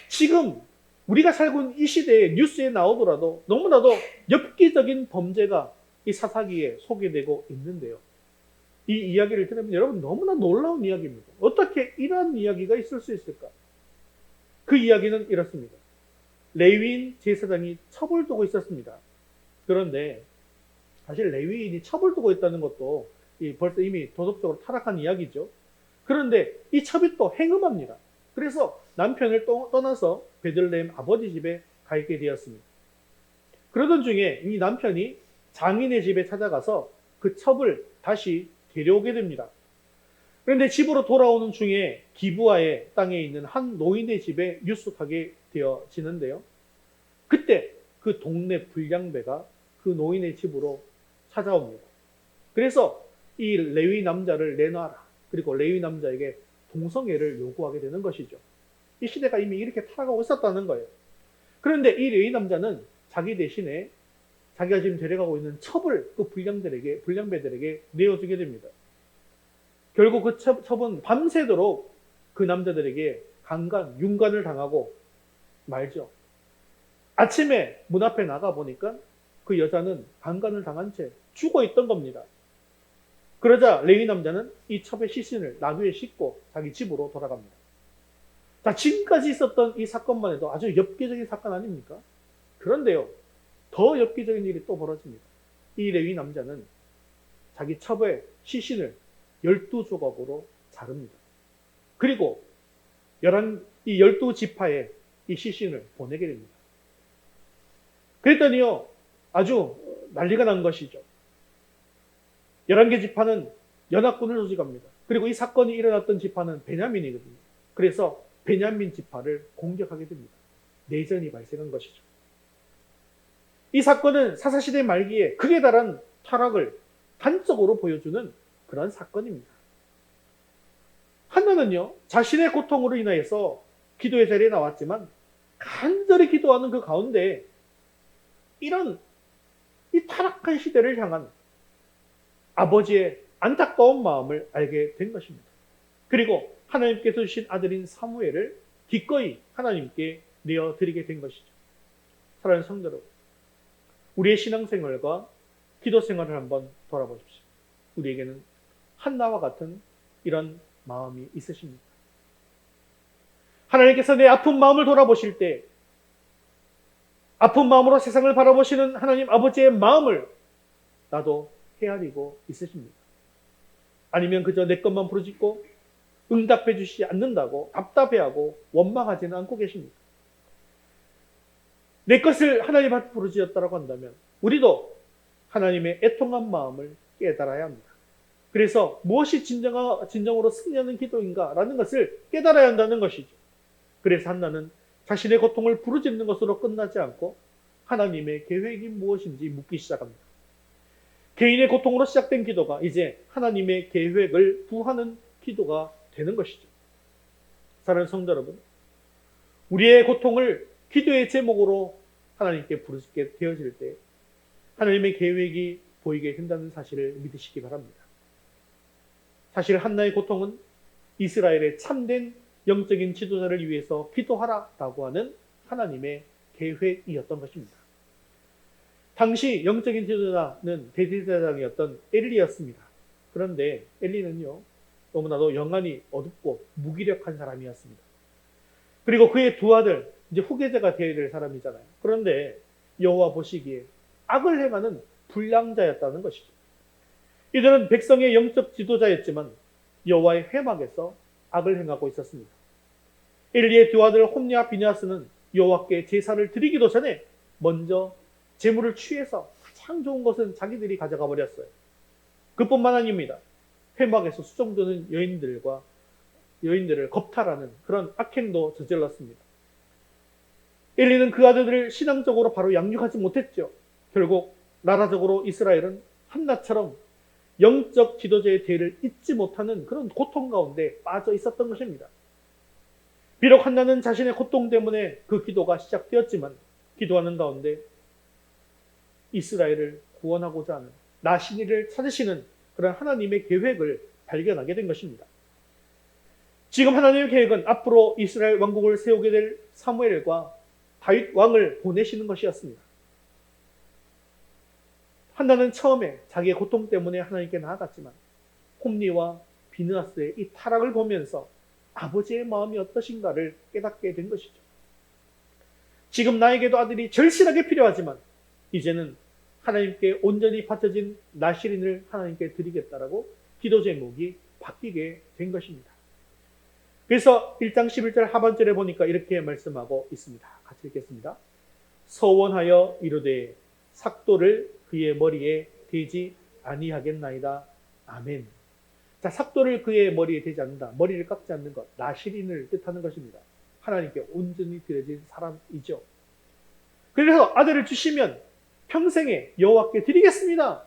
S1: 지금 우리가 살고 있는 이 시대에 뉴스에 나오더라도 너무나도 엽기적인 범죄가 이 사사기에 소개되고 있는데요. 이 이야기를 들으면 여러분 너무나 놀라운 이야기입니다. 어떻게 이러한 이야기가 있을 수 있을까? 그 이야기는 이렇습니다. 레위인 제사장이 첩을 두고 있었습니다. 그런데 사실 레위인이 첩을 두고 있다는 것도 벌써 이미 도덕적으로 타락한 이야기죠. 그런데 이 첩이 또 행음합니다. 그래서 남편을 떠나서 베들레헴 아버지 집에 가 있게 되었습니다. 그러던 중에 이 남편이 장인의 집에 찾아가서 그 첩을 다시 데려오게 됩니다. 그런데 집으로 돌아오는 중에 기브아의 땅에 있는 한 노인의 집에 유숙하게 되어지는데요. 그때 그 동네 불량배가 그 노인의 집으로 찾아옵니다. 그래서 이 레위 남자를 내놔라. 그리고 레위 남자에게 동성애를 요구하게 되는 것이죠. 이 시대가 이미 이렇게 타락하고 있었다는 거예요. 그런데 이 레위 남자는 자기 대신에 자기가 지금 데려가고 있는 첩을 그 불량배들에게 내어주게 됩니다. 결국 그 첩은 밤새도록 그 남자들에게 윤간을 당하고 말죠. 아침에 문 앞에 나가 보니까 그 여자는 강간을 당한 채 죽어 있던 겁니다. 그러자 레위 남자는 이 첩의 시신을 나귀에 싣고 자기 집으로 돌아갑니다. 자, 지금까지 있었던 이 사건만 해도 아주 엽기적인 사건 아닙니까? 그런데요, 더 엽기적인 일이 또 벌어집니다. 이 레위 남자는 자기 첩의 시신을 12조각으로 자릅니다. 그리고 이 12지파에 이 시신을 보내게 됩니다. 그랬더니요, 아주 난리가 난 것이죠. 11개 지파는 연합군을 조직합니다. 그리고 이 사건이 일어났던 지파는 베냐민이거든요. 그래서 베냐민 지파를 공격하게 됩니다. 내전이 발생한 것이죠. 이 사건은 사사시대 말기에 극에 달한 타락을 단적으로 보여주는 그런 사건입니다. 한나는요, 자신의 고통으로 인하여서 기도의 자리에 나왔지만 간절히 기도하는 그 가운데 이런 이 타락한 시대를 향한 아버지의 안타까운 마음을 알게 된 것입니다. 그리고 하나님께서 주신 아들인 사무엘을 기꺼이 하나님께 내어드리게 된 것이죠. 사랑하는 성도 여러분, 우리의 신앙생활과 기도생활을 한번 돌아보십시오. 우리에게는 한나와 같은 이런 마음이 있으십니까? 하나님께서 내 아픈 마음을 돌아보실 때 아픈 마음으로 세상을 바라보시는 하나님 아버지의 마음을 나도 헤아리고 있으십니까? 아니면 그저 내 것만 부르짖고 응답해 주시지 않는다고 답답해하고 원망하지는 않고 계십니까? 내 것을 하나님 앞에 부르짖었다고 한다면 우리도 하나님의 애통한 마음을 깨달아야 합니다. 그래서 무엇이 진정으로 승리하는 기도인가 라는 것을 깨달아야 한다는 것이죠. 그래서 한나는 자신의 고통을 부르짖는 것으로 끝나지 않고 하나님의 계획이 무엇인지 묻기 시작합니다. 개인의 고통으로 시작된 기도가 이제 하나님의 계획을 구하는 기도가 되는 것이죠. 사랑하는 성도 여러분, 우리의 고통을 기도의 제목으로 하나님께 부르짖게 되어질 때 하나님의 계획이 보이게 된다는 사실을 믿으시기 바랍니다. 사실 한나의 고통은 이스라엘의 참된 영적인 지도자를 위해서 기도하라라고 하는 하나님의 계획이었던 것입니다. 당시 영적인 지도자는 대제사장이었던 엘리였습니다. 그런데 엘리는요, 너무나도 영안이 어둡고 무기력한 사람이었습니다. 그리고 그의 두 아들, 이제 후계자가 되어야 될 사람이잖아요. 그런데 여호와 보시기에 악을 행하는 불량자였다는 것이죠. 이들은 백성의 영적 지도자였지만 여호와의 회막에서 악을 행하고 있었습니다. 엘리의 두 아들 홈리와 비냐스는 여호와께 제사를 드리기도 전에 먼저 제물을 취해서 가장 좋은 것은 자기들이 가져가 버렸어요. 그뿐만 아닙니다. 회막에서 수종드는 여인들을 겁탈하는 그런 악행도 저질렀습니다. 엘리는 그 아들들을 신앙적으로 바로 양육하지 못했죠. 결국 나라적으로 이스라엘은 한나처럼 영적 지도자의 대를 잊지 못하는 그런 고통 가운데 빠져 있었던 것입니다. 비록 한나는 자신의 고통 때문에 그 기도가 시작되었지만 기도하는 가운데 이스라엘을 구원하고자 하는 나신이를 찾으시는 그런 하나님의 계획을 발견하게 된 것입니다. 지금 하나님의 계획은 앞으로 이스라엘 왕국을 세우게 될 사무엘과 다윗 왕을 보내시는 것이었습니다. 한나는 처음에 자기의 고통 때문에 하나님께 나아갔지만 홈리와 비느하스의 이 타락을 보면서 아버지의 마음이 어떠신가를 깨닫게 된 것이죠. 지금 나에게도 아들이 절실하게 필요하지만 이제는 하나님께 온전히 바쳐진 나시린을 하나님께 드리겠다라고 기도 제목이 바뀌게 된 것입니다. 그래서 1장 11절 하반절에 보니까 이렇게 말씀하고 있습니다. 같이 읽겠습니다. 서원하여 이르되 삭도를 그의 머리에 대지 아니하겠나이다. 아멘. 자, 삭도를 그의 머리에 대지 않는다. 머리를 깎지 않는 것. 나시린을 뜻하는 것입니다. 하나님께 온전히 드려진 사람이죠. 그래서 아들을 주시면 평생에 여호와께 드리겠습니다.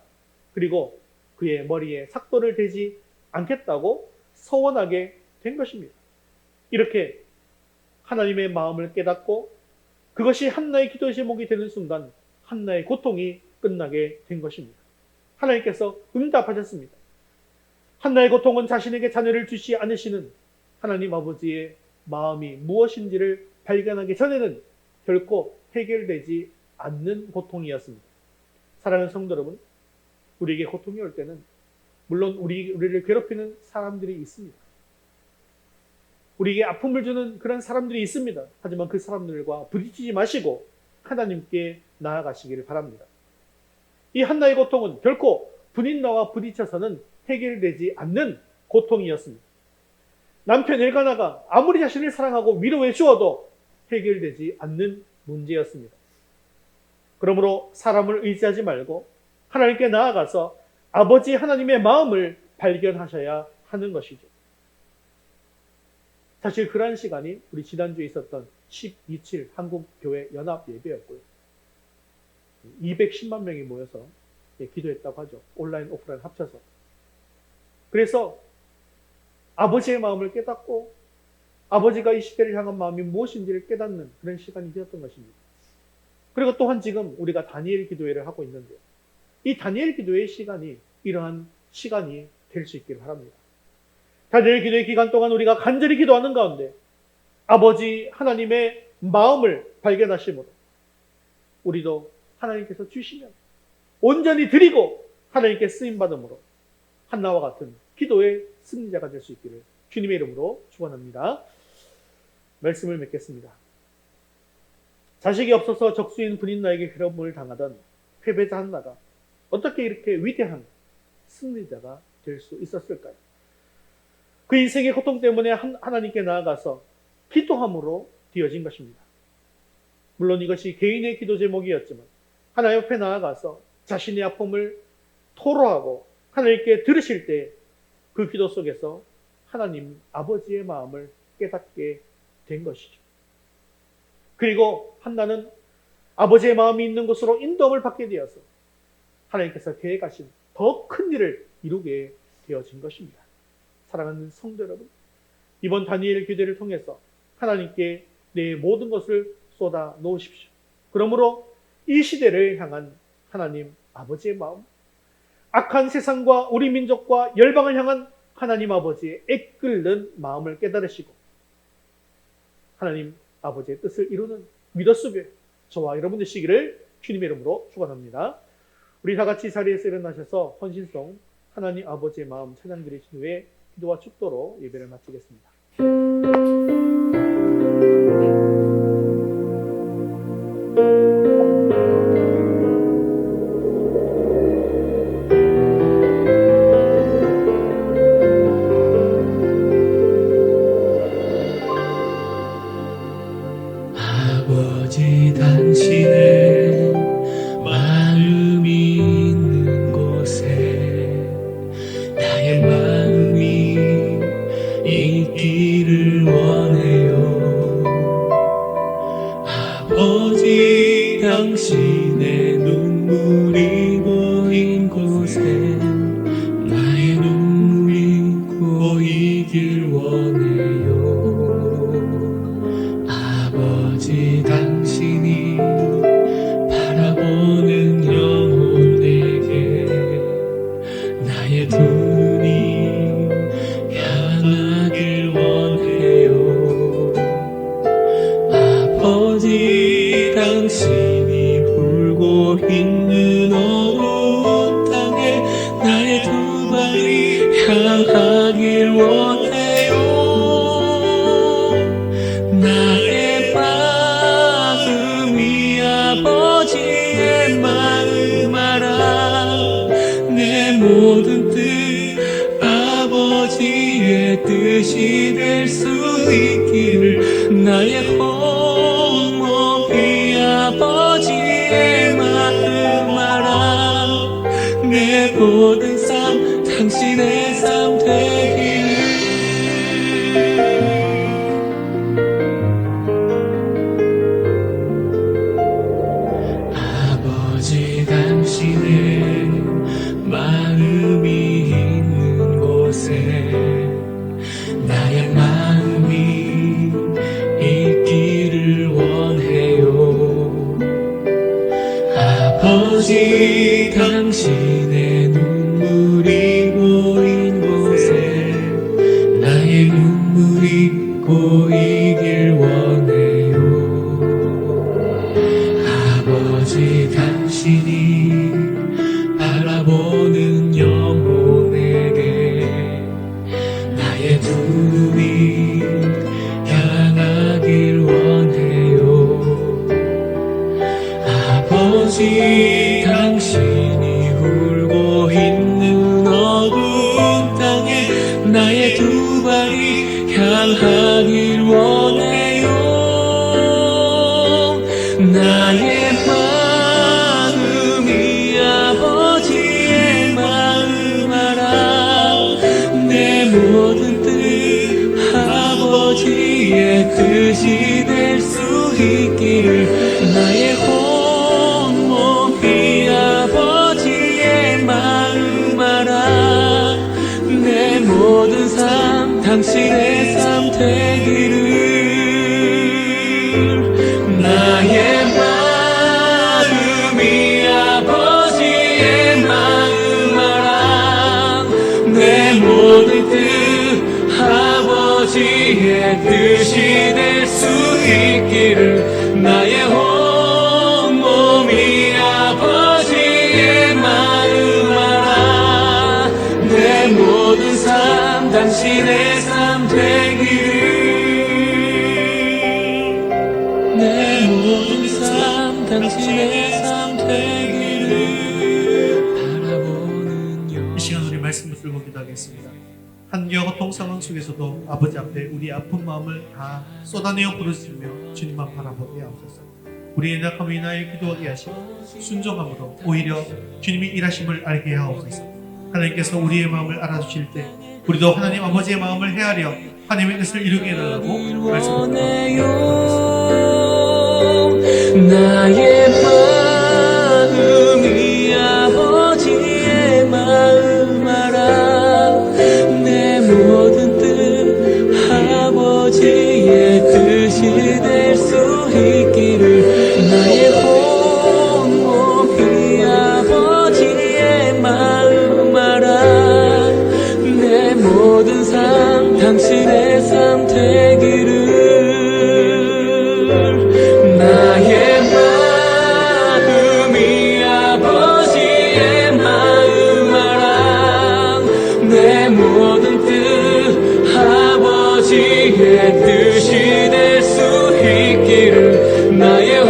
S1: 그리고 그의 머리에 삭도를 대지 않겠다고 서원하게 된 것입니다. 이렇게 하나님의 마음을 깨닫고 그것이 한나의 기도 제목이 되는 순간 한나의 고통이 끝나게 된 것입니다. 하나님께서 응답하셨습니다. 한나의 고통은 자신에게 자녀를 주시 않으시는 하나님 아버지의 마음이 무엇인지를 발견하기 전에는 결코 해결되지 않는 고통이었습니다. 사랑하는 성도 여러분, 우리에게 고통이 올 때는 물론 우리를 괴롭히는 사람들이 있습니다. 우리에게 아픔을 주는 그런 사람들이 있습니다. 하지만 그 사람들과 부딪히지 마시고 하나님께 나아가시기를 바랍니다. 이 한나의 고통은 결코 분인나와 부딪혀서는 해결되지 않는 고통이었습니다. 남편 엘가나가 아무리 자신을 사랑하고 위로해 주어도 해결되지 않는 문제였습니다. 그러므로 사람을 의지하지 말고 하나님께 나아가서 아버지 하나님의 마음을 발견하셔야 하는 것이죠. 사실 그러한 시간이 우리 지난주에 있었던 12.7 한국교회 연합 예배였고요. 210만 명이 모여서 기도했다고 하죠. 온라인, 오프라인 합쳐서. 그래서 아버지의 마음을 깨닫고 아버지가 이 시대를 향한 마음이 무엇인지를 깨닫는 그런 시간이 되었던 것입니다. 그리고 또한 지금 우리가 다니엘 기도회를 하고 있는데요. 이 다니엘 기도회의 시간이 이러한 시간이 될 수 있기를 바랍니다. 다니엘 기도회 기간 동안 우리가 간절히 기도하는 가운데 아버지 하나님의 마음을 발견하심으로 우리도 하나님께서 주시면 온전히 드리고 하나님께 쓰임받음으로 한나와 같은 기도의 승리자가 될 수 있기를 주님의 이름으로 축원합니다. 말씀을 맺겠습니다. 자식이 없어서 적수인 분인나에게 괴롭힘을 당하던 패배자 한나가 어떻게 이렇게 위대한 승리자가 될 수 있었을까요? 그 인생의 고통 때문에 하나님께 나아가서 기도함으로 되어진 것입니다. 물론 이것이 개인의 기도 제목이었지만 하나님 앞에 나아가서 자신의 아픔을 토로하고 하나님께 들으실 때 그 기도 속에서 하나님 아버지의 마음을 깨닫게 된 것이죠. 그리고 한나는 아버지의 마음이 있는 곳으로 인도함을 받게 되어서 하나님께서 계획하신 더 큰 일을 이루게 되어진 것입니다. 사랑하는 성도 여러분, 이번 다니엘 기도를 통해서 하나님께 내 모든 것을 쏟아 놓으십시오. 그러므로 이 시대를 향한 하나님 아버지의 마음, 악한 세상과 우리 민족과 열방을 향한 하나님 아버지의 애끓는 마음을 깨달으시고 하나님 아버지의 뜻을 이루는 위더스교회 저와 여러분 되시기를 주님의 이름으로 축원합니다. 우리 다 같이 자리에서 일어나셔서 헌신송 하나님 아버지의 마음 찬양 드리신 후에 기도와 축도로 예배를 마치겠습니다.
S4: 아버지 당신의 마음이 있는 곳에 나의 마음이 있기를 원해요. 아버지 당신의 눈물이 고인 곳에 나의 눈물이 고이길 원해요. 아버지 당신이 바라보는 영혼에게 나의 두 눈이 향하길 원해요. 아버지 당신이 울고 있는 어두운 땅에 나의 두 발이 향하길 원해요. 나의 마음이 아버지의 마음 알아. 내 모든 뜻 아버지의 뜻이 될 수 있기를 나의 호흡이 아버지의 마음 알아. 내 모든 삶 당신의 삶 되기를. 아버지 당신의 마음이 있는 곳에 나의 마음이 있기를 원해요. 아버지 당신의 눈물이 고인 곳에 나의 눈물이 고이길 원해요. 아버지 당신이 바라보는 영혼에 아버지 당신이 울고 있는 어두운 땅에 나의 두 발이 향하길 원해요. 나의 마음이 아버지의 마음 알아. 내 모든 뜻 아버지의 뜻이 될 수 있기를 나의 온몸이 아버지의 마음 알아. 내 모든 삶 당신의 삶 되기를. 나의 마음이 아버지의 마음 알아. 내 모든 뜻 아버지의 뜻이 될 수 있기를. 나의 온몸이 아버지의 마음 알아. 내 모든 삶 당신의 삶 되기를. 내 모든 삶 당신의 삶 되기를 바라보는
S2: 이 시간 우리 말씀을 들고 기도하겠습니다. 한계와 고통 상황 속에서도 아버지 앞에 우리 아픈 마음을 다 쏟아내어 부르짖으며 주님만 바라보게 하옵소서. 우리의 약함을 인하여 기도하게 하시고 순종함으로 오히려 주님이 일하심을 알게 하옵소서. 하나님께서 우리의 마음을 알아주실 때 우리도 하나님 아버지의 마음을 헤아려 하나님의 뜻을 이루게 해달라고 말씀을 드립니다.
S4: 나의 마음이 아버지의 마음 알아. 내 모든 뜻 아버지의 뜻이 될 수 있기를. 나의 온몸이 아버지의 마음 알아. 내 모든 삶 당신의 삶 되기를. 나의 마음이 아버지의 마음 알아. 내 모든 뜻 아버지의 뜻이 될 수 있기를. 나의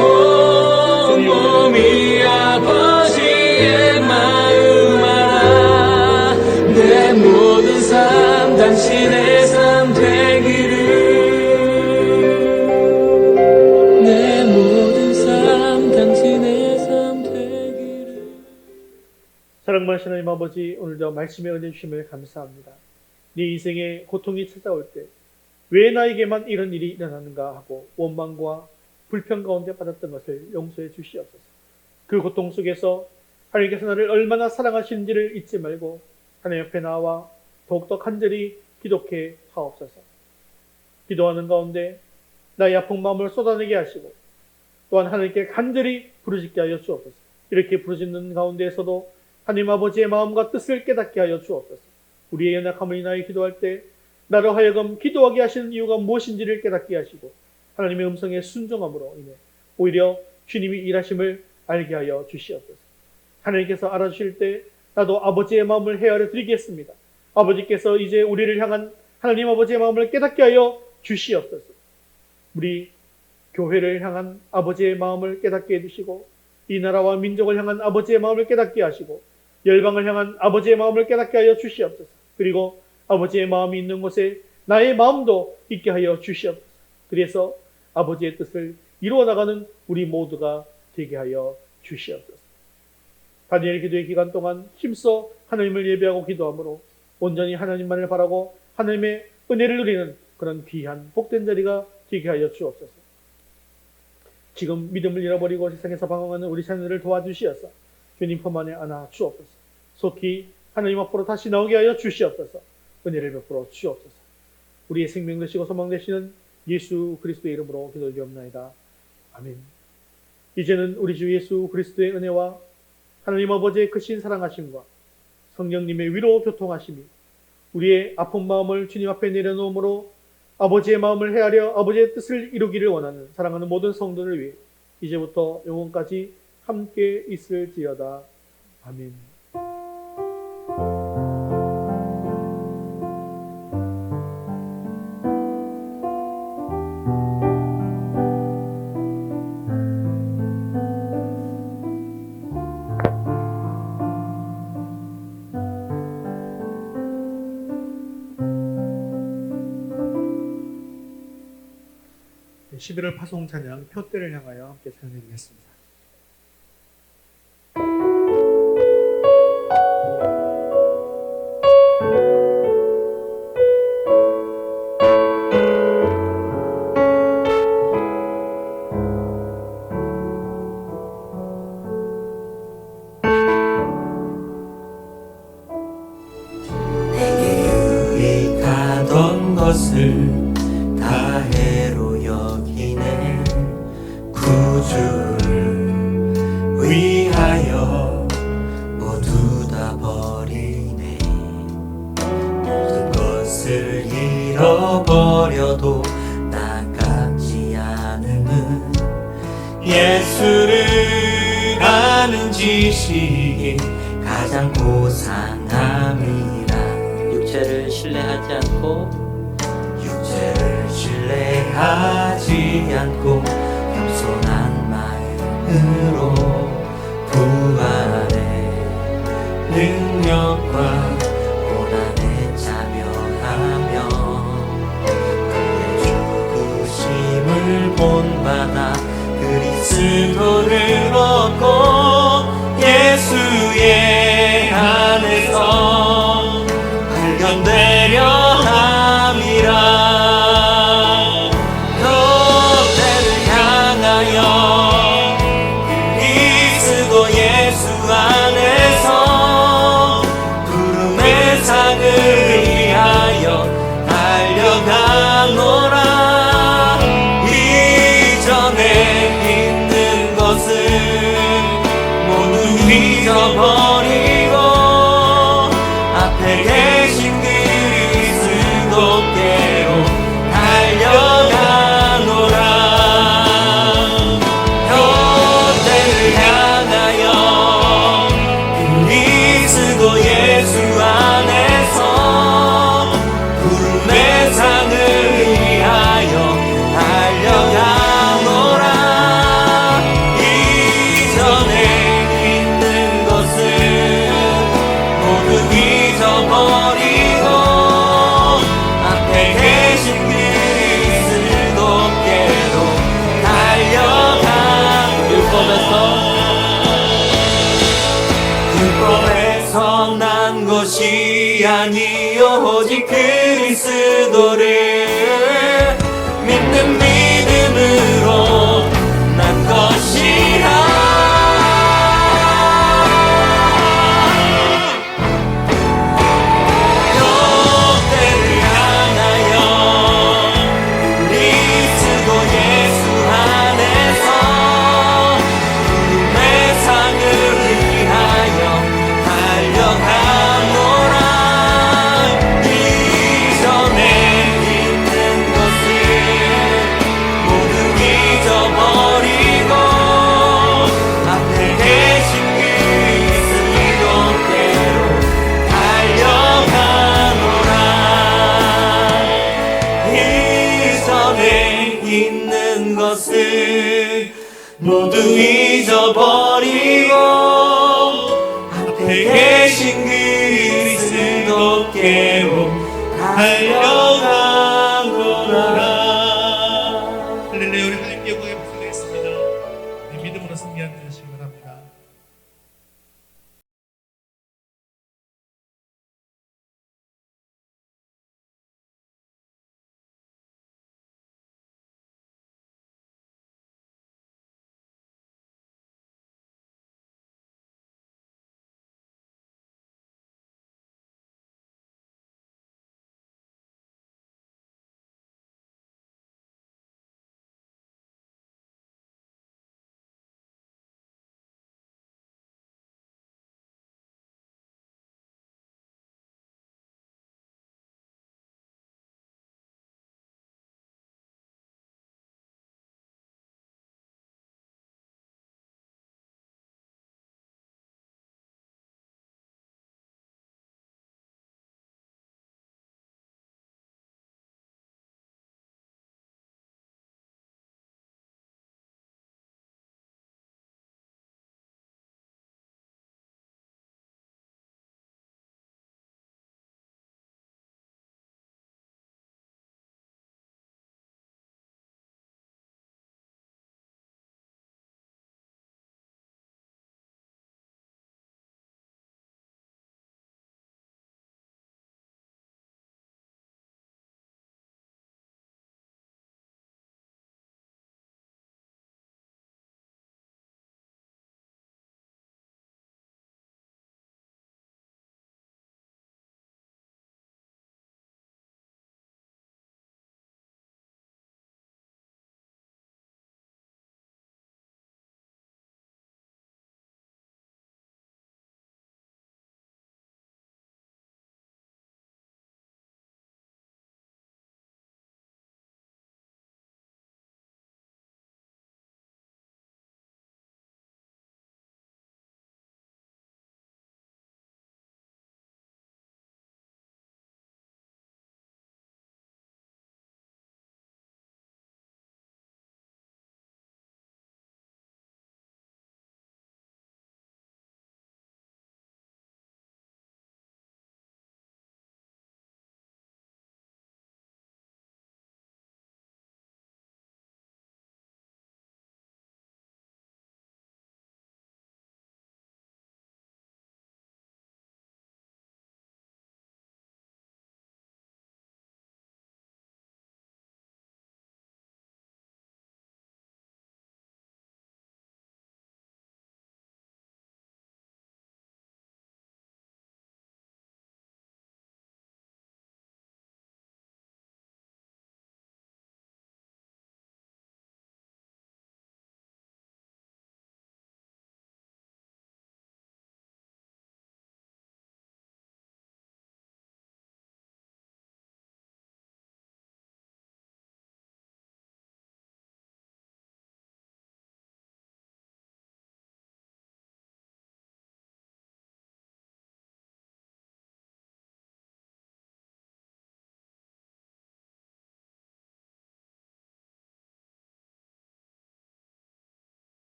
S4: 온몸이 아버지의 마음 알아. 내 모든 삶 당신의 삶 되기를. 내 모든 삶 당신의 삶 되기를.
S1: 사랑 많으신 하나님 아버지, 오늘도 말씀의 은혜 주심을 감사합니다. 네 인생에 고통이 찾아올 때 왜 나에게만 이런 일이 일어나는가 하고 원망과 불평 가운데 빠졌던 것을 용서해 주시옵소서. 그 고통 속에서 하나님께서 나를 얼마나 사랑하시는지를 잊지 말고 하나님 앞에 나와 더욱더 간절히 기도케 하옵소서. 기도하는 가운데 나의 아픈 마음을 쏟아내게 하시고 또한 하나님께 간절히 부르짖게 하여 주옵소서. 이렇게 부르짖는 가운데에서도 하나님 아버지의 마음과 뜻을 깨닫게 하여 주옵소서. 우리의 연약함을 인하여 기도할 때 나로 하여금 기도하게 하시는 이유가 무엇인지를 깨닫게 하시고 하나님의 음성에 순종함으로 인해 오히려 주님이 일하심을 알게 하여 주시옵소서. 하나님께서 알아주실 때 나도 아버지의 마음을 헤아려 드리겠습니다. 아버지께서 이제 우리를 향한 하나님 아버지의 마음을 깨닫게 하여 주시옵소서. 우리 교회를 향한 아버지의 마음을 깨닫게 해주시고 이 나라와 민족을 향한 아버지의 마음을 깨닫게 하시고 열방을 향한 아버지의 마음을 깨닫게 하여 주시옵소서. 그리고 아버지의 마음이 있는 곳에 나의 마음도 있게 하여 주시옵소서. 그래서 아버지의 뜻을 이루어 나가는 우리 모두가 되게 하여 주시옵소서. 다니엘 기도의 기간 동안 힘써 하나님을 예배하고 기도함으로 온전히 하나님만을 바라고 하나님의 은혜를 누리는 그런 귀한 복된 자리가 되게 하여 주옵소서. 지금 믿음을 잃어버리고 세상에서 방황하는 우리 자녀들을 도와주시어서 주님 품 안에 안아 주옵소서. 속히 하나님 앞으로 다시 나오게 하여 주시옵소서. 은혜를 베풀어 주옵소서. 우리의 생명 되시고 소망 되시는 예수 그리스도의 이름으로 기도드리옵나이다. 아멘. 이제는 우리 주 예수 그리스도의 은혜와 하나님 아버지의 크신 사랑하심과 성령님의 위로 교통하심이 우리의 아픈 마음을 주님 앞에 내려놓음으로 아버지의 마음을 헤아려 아버지의 뜻을 이루기를 원하는 사랑하는 모든 성도를 위해 이제부터 영원까지 함께 있을지어다. 아멘.
S2: 11월 파송 찬양 표대를 향하여 함께 찬양드리겠습니다.
S4: 내게 유익하던 것을 다 해로 여기네. 구주를 위하여 모두 다 버리네. 모든 것을 잃어버려도 나같지 않음은 예수를 아는 지식이 가장 고상함이라.
S7: 육체를 신뢰하지 않고
S4: 육체를 신뢰하지 않고 겸손한 마음으로 부활의 능력과 고난에 참여하며 그의 죽으심을 본받아 그리스도를 얻고 예수의 안에서 발견되려 함이라. 그때를 향하여 그리스도 예수 안에서 부름의 상을 위하여 달려가노라. 이전에 있는 것을 모두 잊어버리고 앞에 계신 그리스도께로 달려가노라. 교대를 향하여 그리스도 예수 안에서 부름의 상을 위하여 달려가노라. 이전에 있는 것을 모두 잊어버리고 앞에 계신 그리스도께로 달려가. 율법에서 난 것이 아니요 오직 그리스도를 믿는 믿음으로 난 것이라. 교대를 향하여 그리스도 예수 안에서 부름의 상을 위하여 달려가노라. 이전에 있는 것을 모두 잊어버리고 앞에 계신 그리스도께로 달려가노라. 이전에 있는 것을 모두 잊어버리고 앞에 계신 그리스도께로 달려가노라.
S2: 할렐루야. 우리 하나님께 영광의 박수 드리겠습니다. 믿음으로 승리한 되시기 바랍니다.